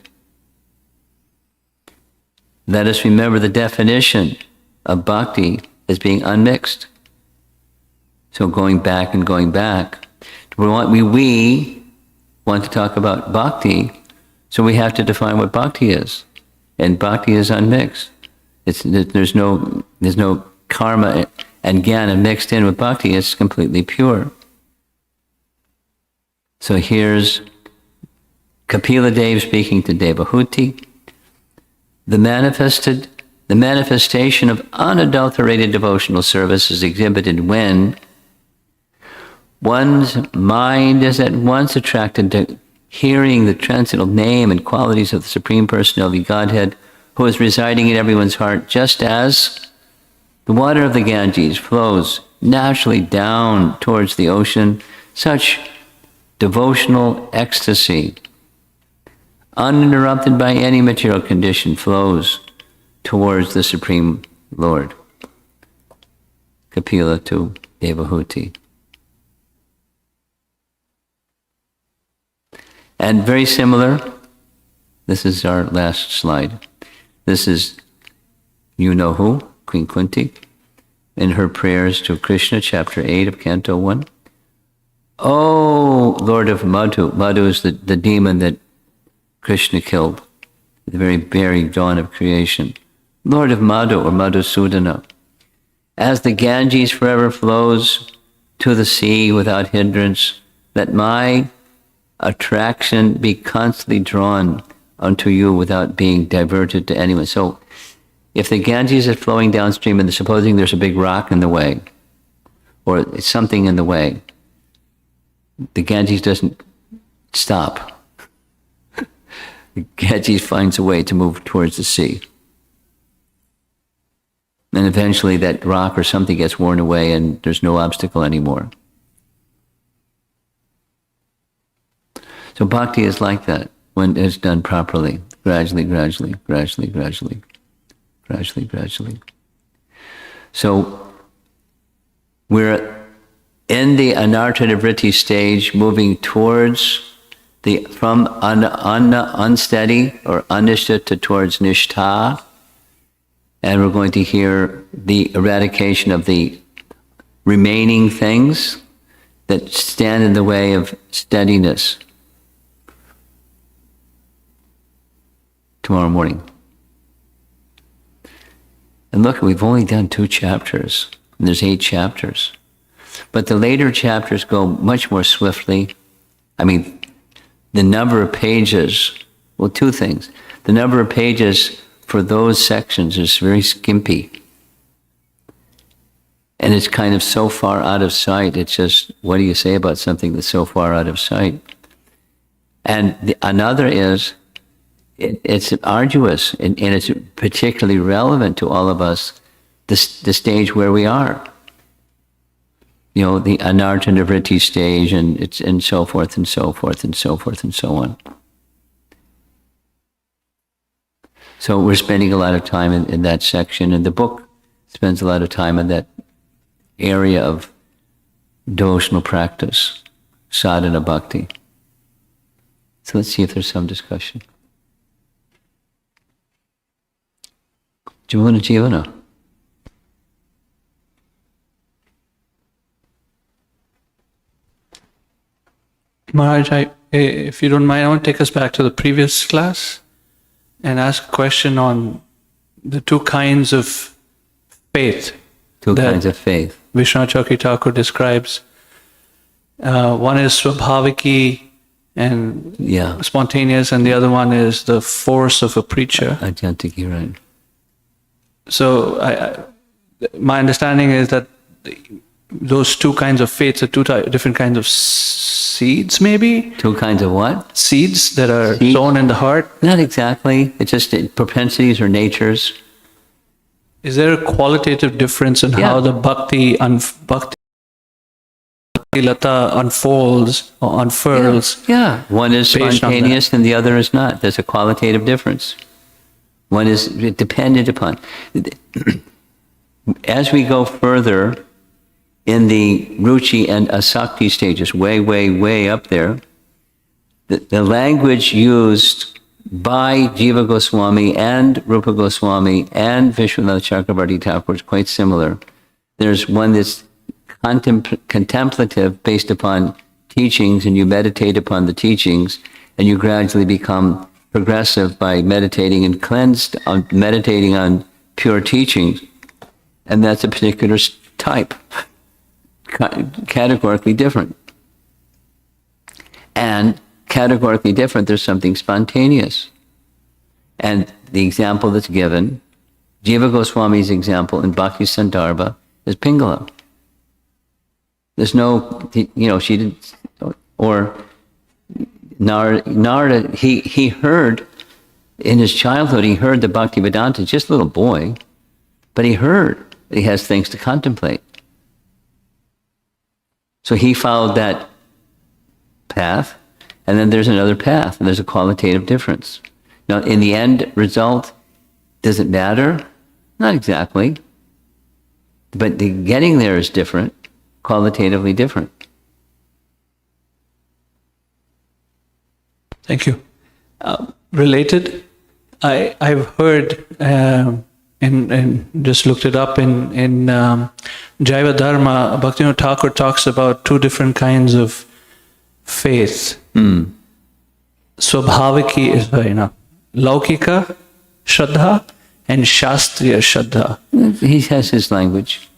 Let us remember the definition of bhakti as being unmixed. So going back and going back, we want to talk about bhakti, so we have to define what bhakti is. And bhakti is unmixed. There's no karma and jnana mixed in with bhakti. It's completely pure. So here's Kapila Dev speaking to Devahuti. The manifestation of unadulterated devotional service is exhibited when one's mind is at once attracted to hearing the transcendental name and qualities of the Supreme Personality of Godhead, who is residing in everyone's heart, just as the water of the Ganges flows naturally down towards the ocean. Such devotional ecstasy, uninterrupted by any material condition, flows towards the Supreme Lord. Kapila to Devahuti. And very similar, this is our last slide. This is you know who, Queen Kunti, in her prayers to Krishna, chapter 8 of Canto 1. Oh, Lord of Madhu. Madhu is the demon that Krishna killed at the very dawn of creation. Lord of Madhu or Madhusudana, as the Ganges forever flows to the sea without hindrance, let my attraction be constantly drawn unto you without being diverted to anyone. So if the Ganges is flowing downstream and supposing there's a big rock in the way, or something in the way, the Ganges doesn't stop. The Ganges finds a way to move towards the sea. And eventually that rock or something gets worn away and there's no obstacle anymore. So bhakti is like that when it's done properly. Gradually, gradually, gradually, gradually, gradually, gradually. So we're in the anarthas stage, moving towards from unsteady or anishtha towards nishtha. And we're going to hear the eradication of the remaining things that stand in the way of steadiness tomorrow morning. And look, we've only done 2 chapters, and there's 8 chapters. But the later chapters go much more swiftly. I mean, the number of pages, well, 2 things. The number of pages for those sections is very skimpy. And it's kind of so far out of sight. It's just, what do you say about something that's so far out of sight? And another is, it's arduous, and it's particularly relevant to all of us, the stage where we are. You know, the anarthas stage, and so forth, and so forth, and so forth, and so on. So we're spending a lot of time in that section, and the book spends a lot of time in that area of devotional practice, sadhana bhakti. So let's see if there's some discussion. Jivana Jivana. Maharaj, if you don't mind, I want to take us back to the previous class and ask a question on the 2 kinds of faith. 2 kinds of faith. Vishwanath Chakravarti Thakur describes. One is swabhaviki and spontaneous, and the other one is the force of a preacher. Ajantiki, right. So my understanding is that those 2 kinds of faiths are 2 different kinds of seeds, maybe? 2 kinds of what? Seeds that are sown in the heart? Not exactly. It's just propensities or natures. Is there a qualitative difference in how the bhakti lata unfolds or unfurls? Yeah. One is spontaneous and the other is not. There's a qualitative difference. One is dependent upon. As we go further in the ruchi and asakti stages, way, way, way up there, the language used by Jiva Goswami and Rupa Goswami and Vishwanath Chakravarti Thakur is quite similar. There's one that's contemplative based upon teachings, and you meditate upon the teachings, and you gradually become progressive by meditating and cleansed on meditating on pure teachings. And that's a particular type, categorically different. And categorically different, there's something spontaneous. And the example that's given, Jiva Goswami's example in Bhakti Sandarbha, is Pingala. There's no, she didn't, or Narada, he heard, in his childhood, he heard the Bhaktivedanta, just a little boy, but he heard he has things to contemplate. So he followed that path, and then there's another path, and there's a qualitative difference. Now, in the end result, does it matter? Not exactly. But the getting there is different, qualitatively different. Thank you. Related, I've heard and just looked it up in Jaiva Dharma. Bhaktivinoda Thakur talks about 2 different kinds of faith. Swabhaviki is Laukika Shraddha and Shastriya Shraddha. He has his language.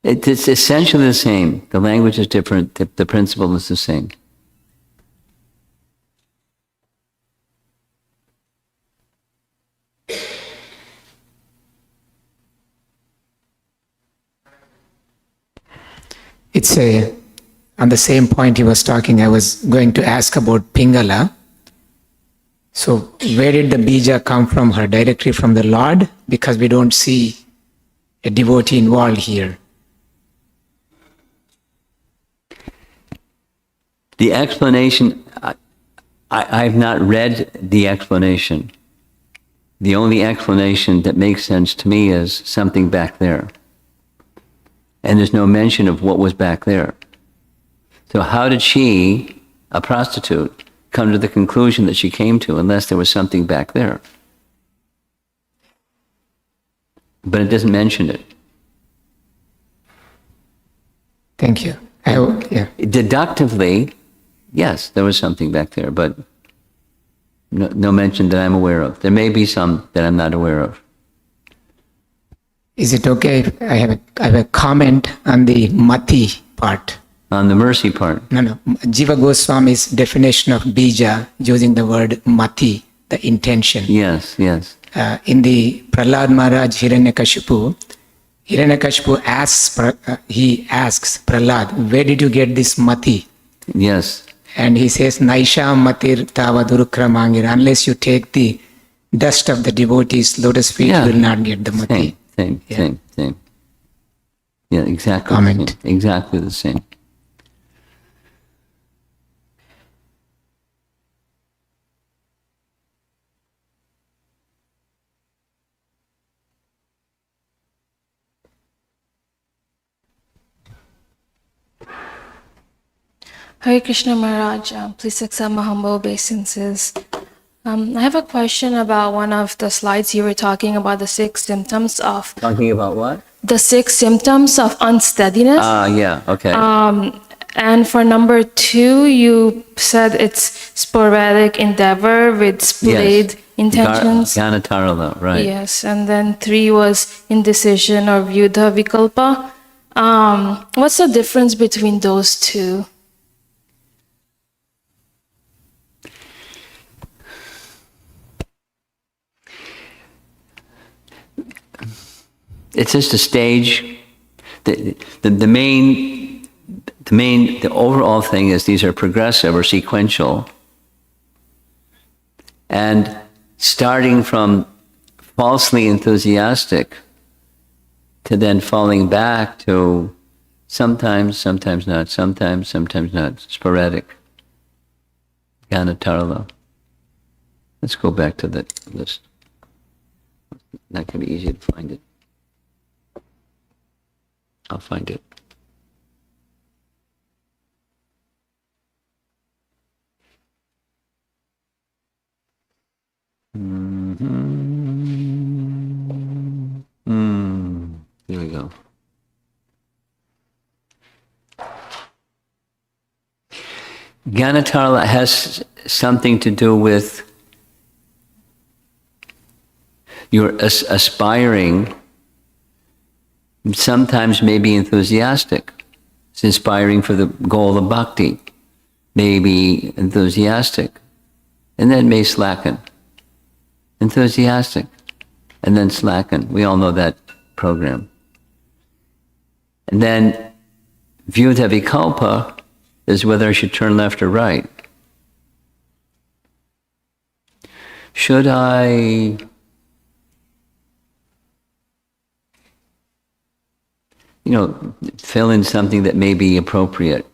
It's essentially the same. The language is different. The principle is the same. It's on the same point he was talking, I was going to ask about Pingala. So where did the bija come from her? Directly from the Lord? Because we don't see a devotee involved here. The explanation, I've not read the explanation. The only explanation that makes sense to me is something back there. And there's no mention of what was back there. So how did she, a prostitute, come to the conclusion that she came to unless there was something back there? But it doesn't mention it. Thank you. Yeah. Deductively, yes, there was something back there, but no mention that I'm aware of. There may be some that I'm not aware of. Is it okay if I have a comment on the mati part? On the mercy part. No. Jiva Goswami's definition of bija using the word mati, the intention. Yes. In the Prahlad Maharaj Hiranyakashipu asks Prahlad, where did you get this mati? Yes. And he says, Naisha matir tavadurukramangir. Unless you take the dust of the devotees' lotus feet, you will not get the mati. Same. Yeah, exactly. Comment. The same. Exactly the same. Hare Krishna Maharaj, please accept my humble obeisances. I have a question about one of the slides you were talking about the 6 symptoms of... Talking about what? The 6 symptoms of unsteadiness. Yeah, okay. And for number 2, you said it's sporadic endeavor with splayed intentions. Ganatarala, right. Yes, and then 3 was indecision or vyudha vikalpa. What's the difference between those 2? It's just a stage. The overall thing is these are progressive or sequential. And starting from falsely enthusiastic to then falling back to sometimes not, sometimes not, sporadic. Ganatarala. Let's go back to the list. Not going to be easy to find it. I'll find it. Here we go. Ganatarala has something to do with your aspiring. Sometimes maybe enthusiastic. It's inspiring for the goal of bhakti. Maybe enthusiastic. And then may slacken. Enthusiastic. And then slacken. We all know that program. And then vyudha vikalpa is whether I should turn left or right. Should I fill in something that may be appropriate?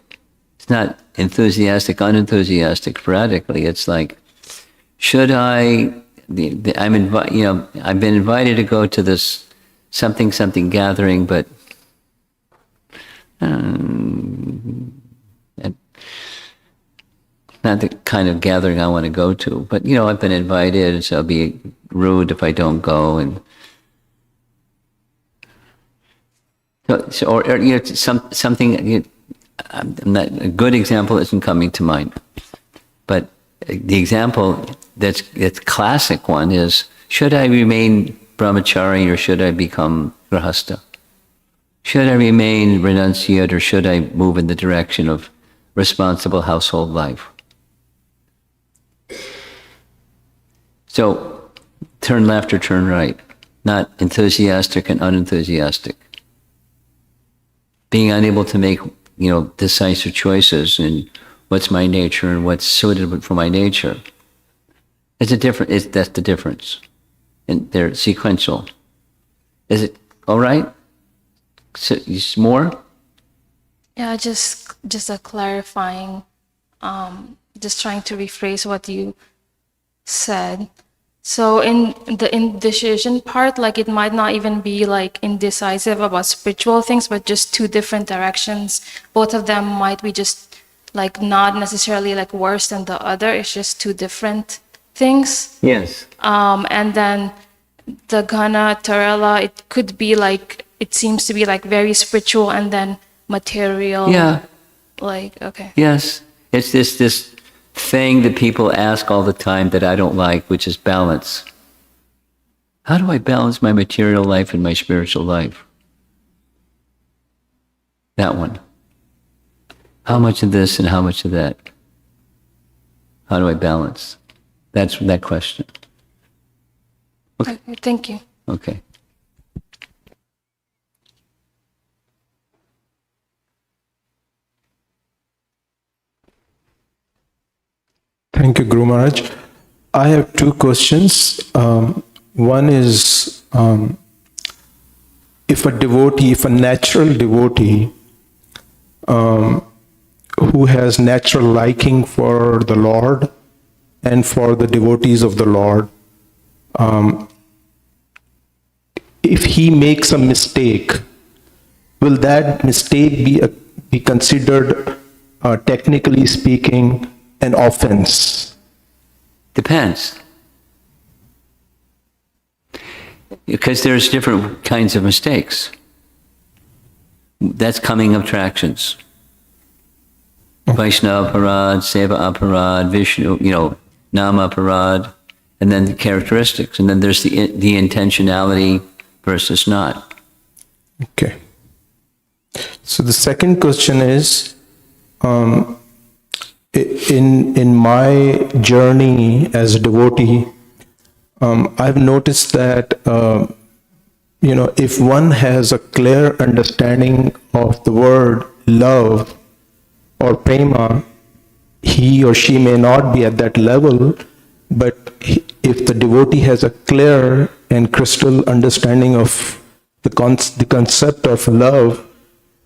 It's not enthusiastic, unenthusiastic, sporadically. It's like, should I? I've been invited to go to this something gathering, but not the kind of gathering I want to go to. But I've been invited, so I'll be rude if I don't go. And something. A good example isn't coming to mind, but The example that's classic one is, should I remain brahmachari or should I become grahastha? Should I remain renunciate or should I move in the direction of responsible household life? So, turn left or turn right, not enthusiastic and unenthusiastic. Being unable to make, decisive choices in what's my nature and what's suitable for my nature. That's the difference. And they're sequential. Is it all right? More? Yeah, just a clarifying, just trying to rephrase what you said. So in the indecision part, like it might not even be like indecisive about spiritual things, but just two different directions. Both of them might be just like not necessarily like worse than the other. It's just two different things. Yes. And then the Ghana Tarala, it could be like, it seems to be like very spiritual and then material. Yeah. Like, okay. Yes. It's this thing that people ask all the time that I don't like, which is balance. How do I balance my material life and my spiritual life? That one. How much of this and how much of that? How do I balance? That's that question. Okay, thank you. Okay. Thank you, Guru Maharaj. I have two questions. One is, if a natural devotee who has natural liking for the Lord and for the devotees of the Lord, if he makes a mistake, will that mistake be considered, technically speaking, an offense? Depends. Because there's different kinds of mistakes. That's coming attractions. Vaishnava aparad, Seva aparad, Vishnu, Nama aparad, and then the characteristics. And then there's the intentionality versus not. Okay. So the second question is, in my journey as a devotee, I've noticed that, if one has a clear understanding of the word love or prema, he or she may not be at that level, but if the devotee has a clear and crystal understanding of the concept of love,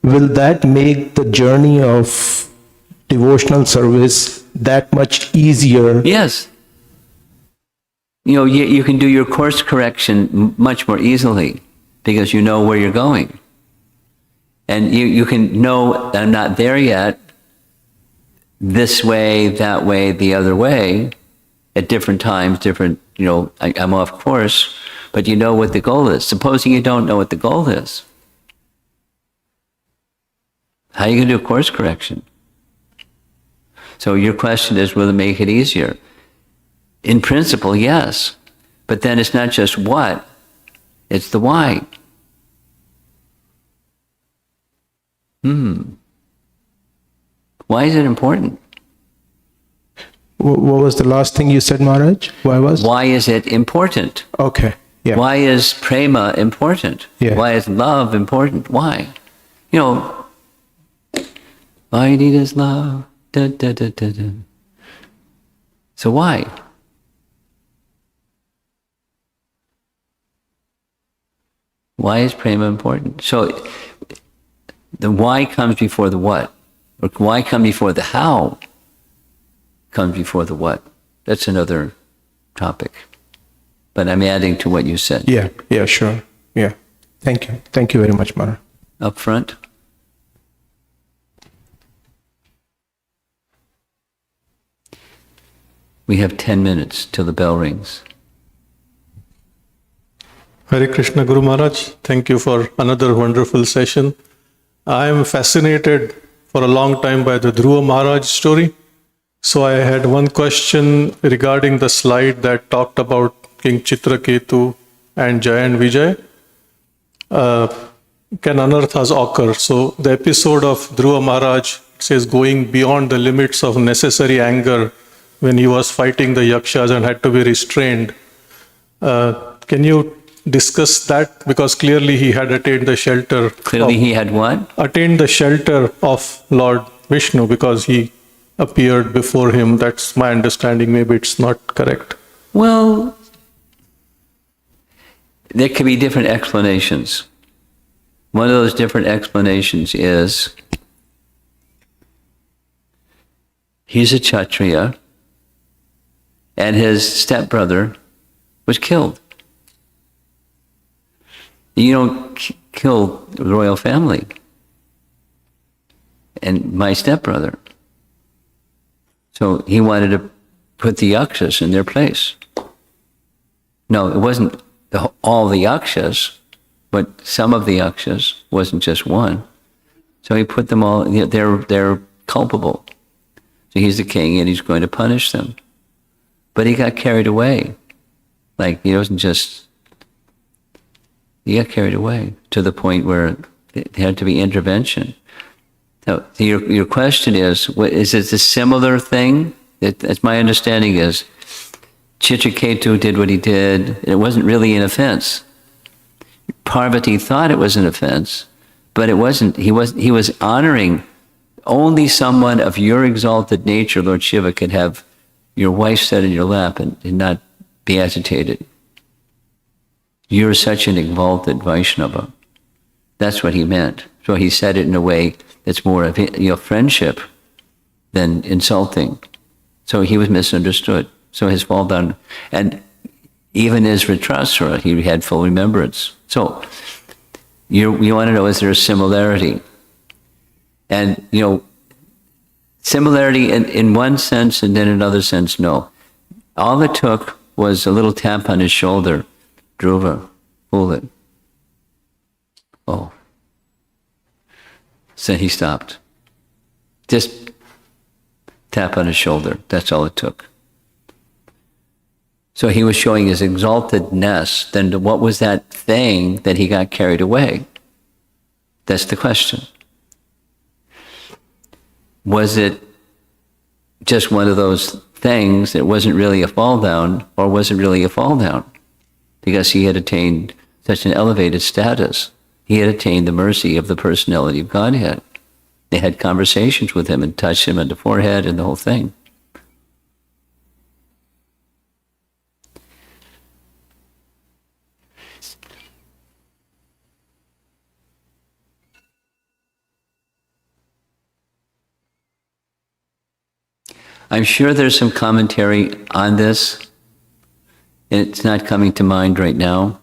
will that make the journey of devotional service that much easier? Yes. You can do your course correction much more easily because you know where you're going. And you can know, I'm not there yet, this way, that way, the other way, at different times, I'm off course, but you know what the goal is. Supposing you don't know what the goal is, how are you going to do a course correction? So your question is, will it make it easier? In principle, yes. But then it's not just what, it's the why. Why is it important? What was the last thing you said, Maharaj? Why is it important? Okay, yeah. Why is prema important? Yeah. Why is love important? Why? All you need is love. Da, da, da, da, da. So why? Why is prema important? So the why comes before the what. Or why come before the how comes before the what. That's another topic. But I'm adding to what you said. Yeah, sure. Yeah. Thank you. Thank you very much, Maharaj. Up front. We have 10 minutes till the bell rings. Hare Krishna, Guru Maharaj. Thank you for another wonderful session. I am fascinated for a long time by the Dhruva Maharaj story. So I had one question regarding the slide that talked about King Chitraketu and Jaya and Vijay. Can anarthas occur? So the episode of Dhruva Maharaj says going beyond the limits of necessary anger when he was fighting the yakshas and had to be restrained. Can you discuss that? Because clearly he had attained the shelter. Clearly he had what? Attained the shelter of Lord Vishnu because he appeared before him. That's my understanding. Maybe it's not correct. Well, there could be different explanations. One of those different explanations is he's a Kshatriya and his stepbrother was killed. You don't kill the royal family. And my stepbrother. So he wanted to put the yakshas in their place. No, it wasn't all the yakshas, but some of the yakshas, wasn't just one. So he put them all, they're culpable. So he's the king and he's going to punish them. But he got carried away. Like, he wasn't just, he got carried away to the point where there had to be intervention. So your question is it a similar thing? As my understanding is, Chitraketu did what he did. It wasn't really an offense. Parvati thought it was an offense, but it wasn't. He was honoring only someone of your exalted nature, Lord Shiva, could have your wife set in your lap and not be agitated. You're such an exalted Vaishnava. That's what he meant. So he said it in a way that's more of friendship than insulting. So he was misunderstood. So his fall down, and even his Ritrasura, he had full remembrance. So you want to know, is there a similarity? And similarity in one sense, and then in another sense, no. All it took was a little tap on his shoulder. Dhruva, pull it. Oh. So he stopped. Just tap on his shoulder. That's all it took. So he was showing his exaltedness. Then what was that thing that he got carried away? That's the question. Was it just one of those things that wasn't really a fall down, or was it really a fall down? Because he had attained such an elevated status. He had attained the mercy of the personality of Godhead. They had conversations with him and touched him on the forehead and the whole thing. I'm sure there's some commentary on this. It's not coming to mind right now.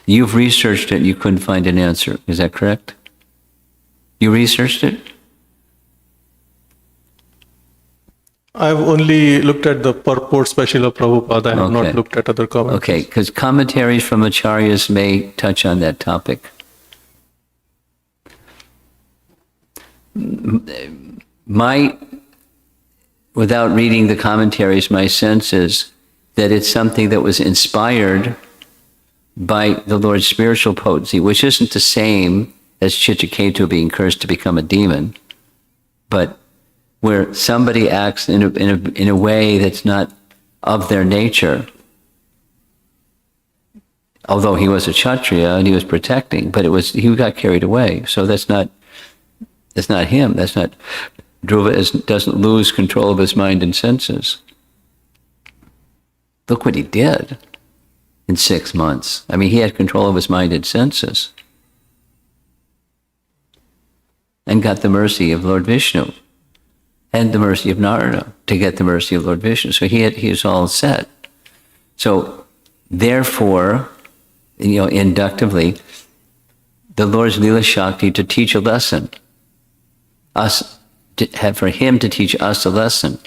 You've researched it, you couldn't find an answer. Is that correct? You researched it? I've only looked at the purport special of Prabhupada. I have Okay. not looked at other comments. Okay, because commentaries from acharyas may touch on that topic. Without reading the commentaries, my sense is that it's something that was inspired by the Lord's spiritual potency, which isn't the same as Chitraketu being cursed to become a demon, but where somebody acts in a way that's not of their nature. Although he was a Kshatriya and he was protecting, but he got carried away. So that's not him. That's not. Dhruva doesn't lose control of his mind and senses. Look what he did in 6 months. I mean, he had control of his mind and senses and got the mercy of Lord Vishnu and the mercy of Narada to get the mercy of Lord Vishnu. So he was all set. So therefore, inductively, the Lord's Leela Shakti to teach a lesson. For him to teach us a lesson.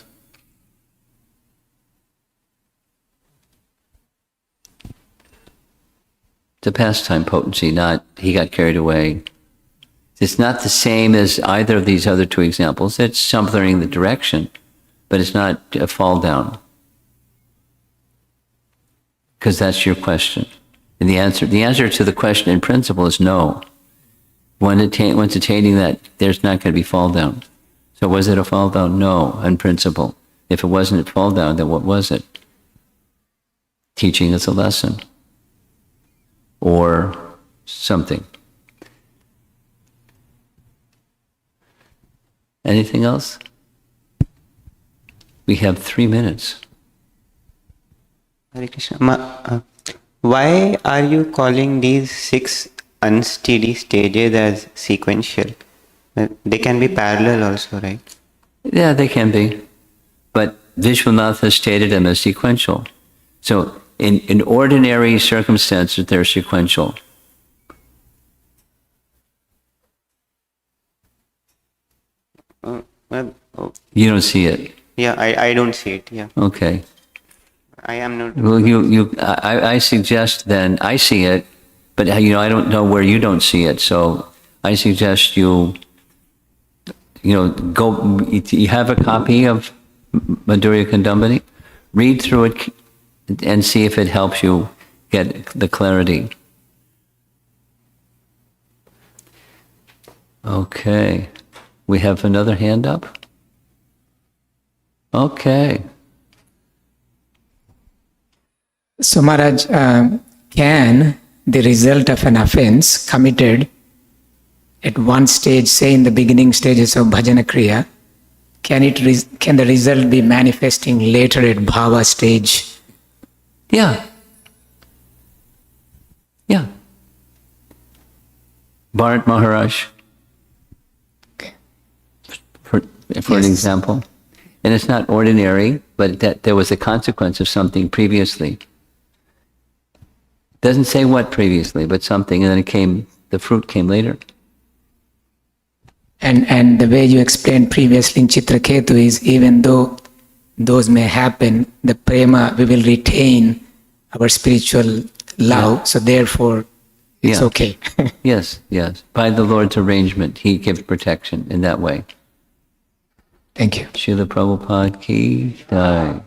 It's a pastime potency, not he got carried away. It's not the same as either of these other two examples. It's something in the direction, but it's not a fall down. Because that's your question. And the answer to the question in principle is no. Once attaining that, there's not going to be fall down. So was it a fall down? No, in principle. If it wasn't a fall down, then what was it? Teaching us a lesson. Or something. Anything else? We have 3 minutes. Hare Krishna. Why are you calling these 6 unsteady stages as sequential? They can be parallel also, right? Yeah, they can be. But Vishwanath has stated them as sequential. So in ordinary circumstances, they're sequential. You don't see it. Yeah, I don't see it. Yeah, Okay. I am not. Well, I suggest then, I see it, but I don't know where you don't see it. So I suggest you go, you have a copy of Madhurya Kadambini? Read through it and see if it helps you get the clarity. Okay. We have another hand up? Okay. So Maharaj, can the result of an offense committed at one stage, say in the beginning stages of bhajana kriya, can the result be manifesting later at bhava stage? Yeah. Yeah. Bharat Maharaj, Okay. for an example. And it's not ordinary, but that there was a consequence of something previously. Doesn't say what previously, but something, and then the fruit came later. And the way you explained previously in Chitraketu is even though those may happen, the prema, we will retain our spiritual love, so therefore it's Yeah. okay. Yes. By the Lord's arrangement, He gives protection in that way. Thank you. Srila Prabhupada ki jai.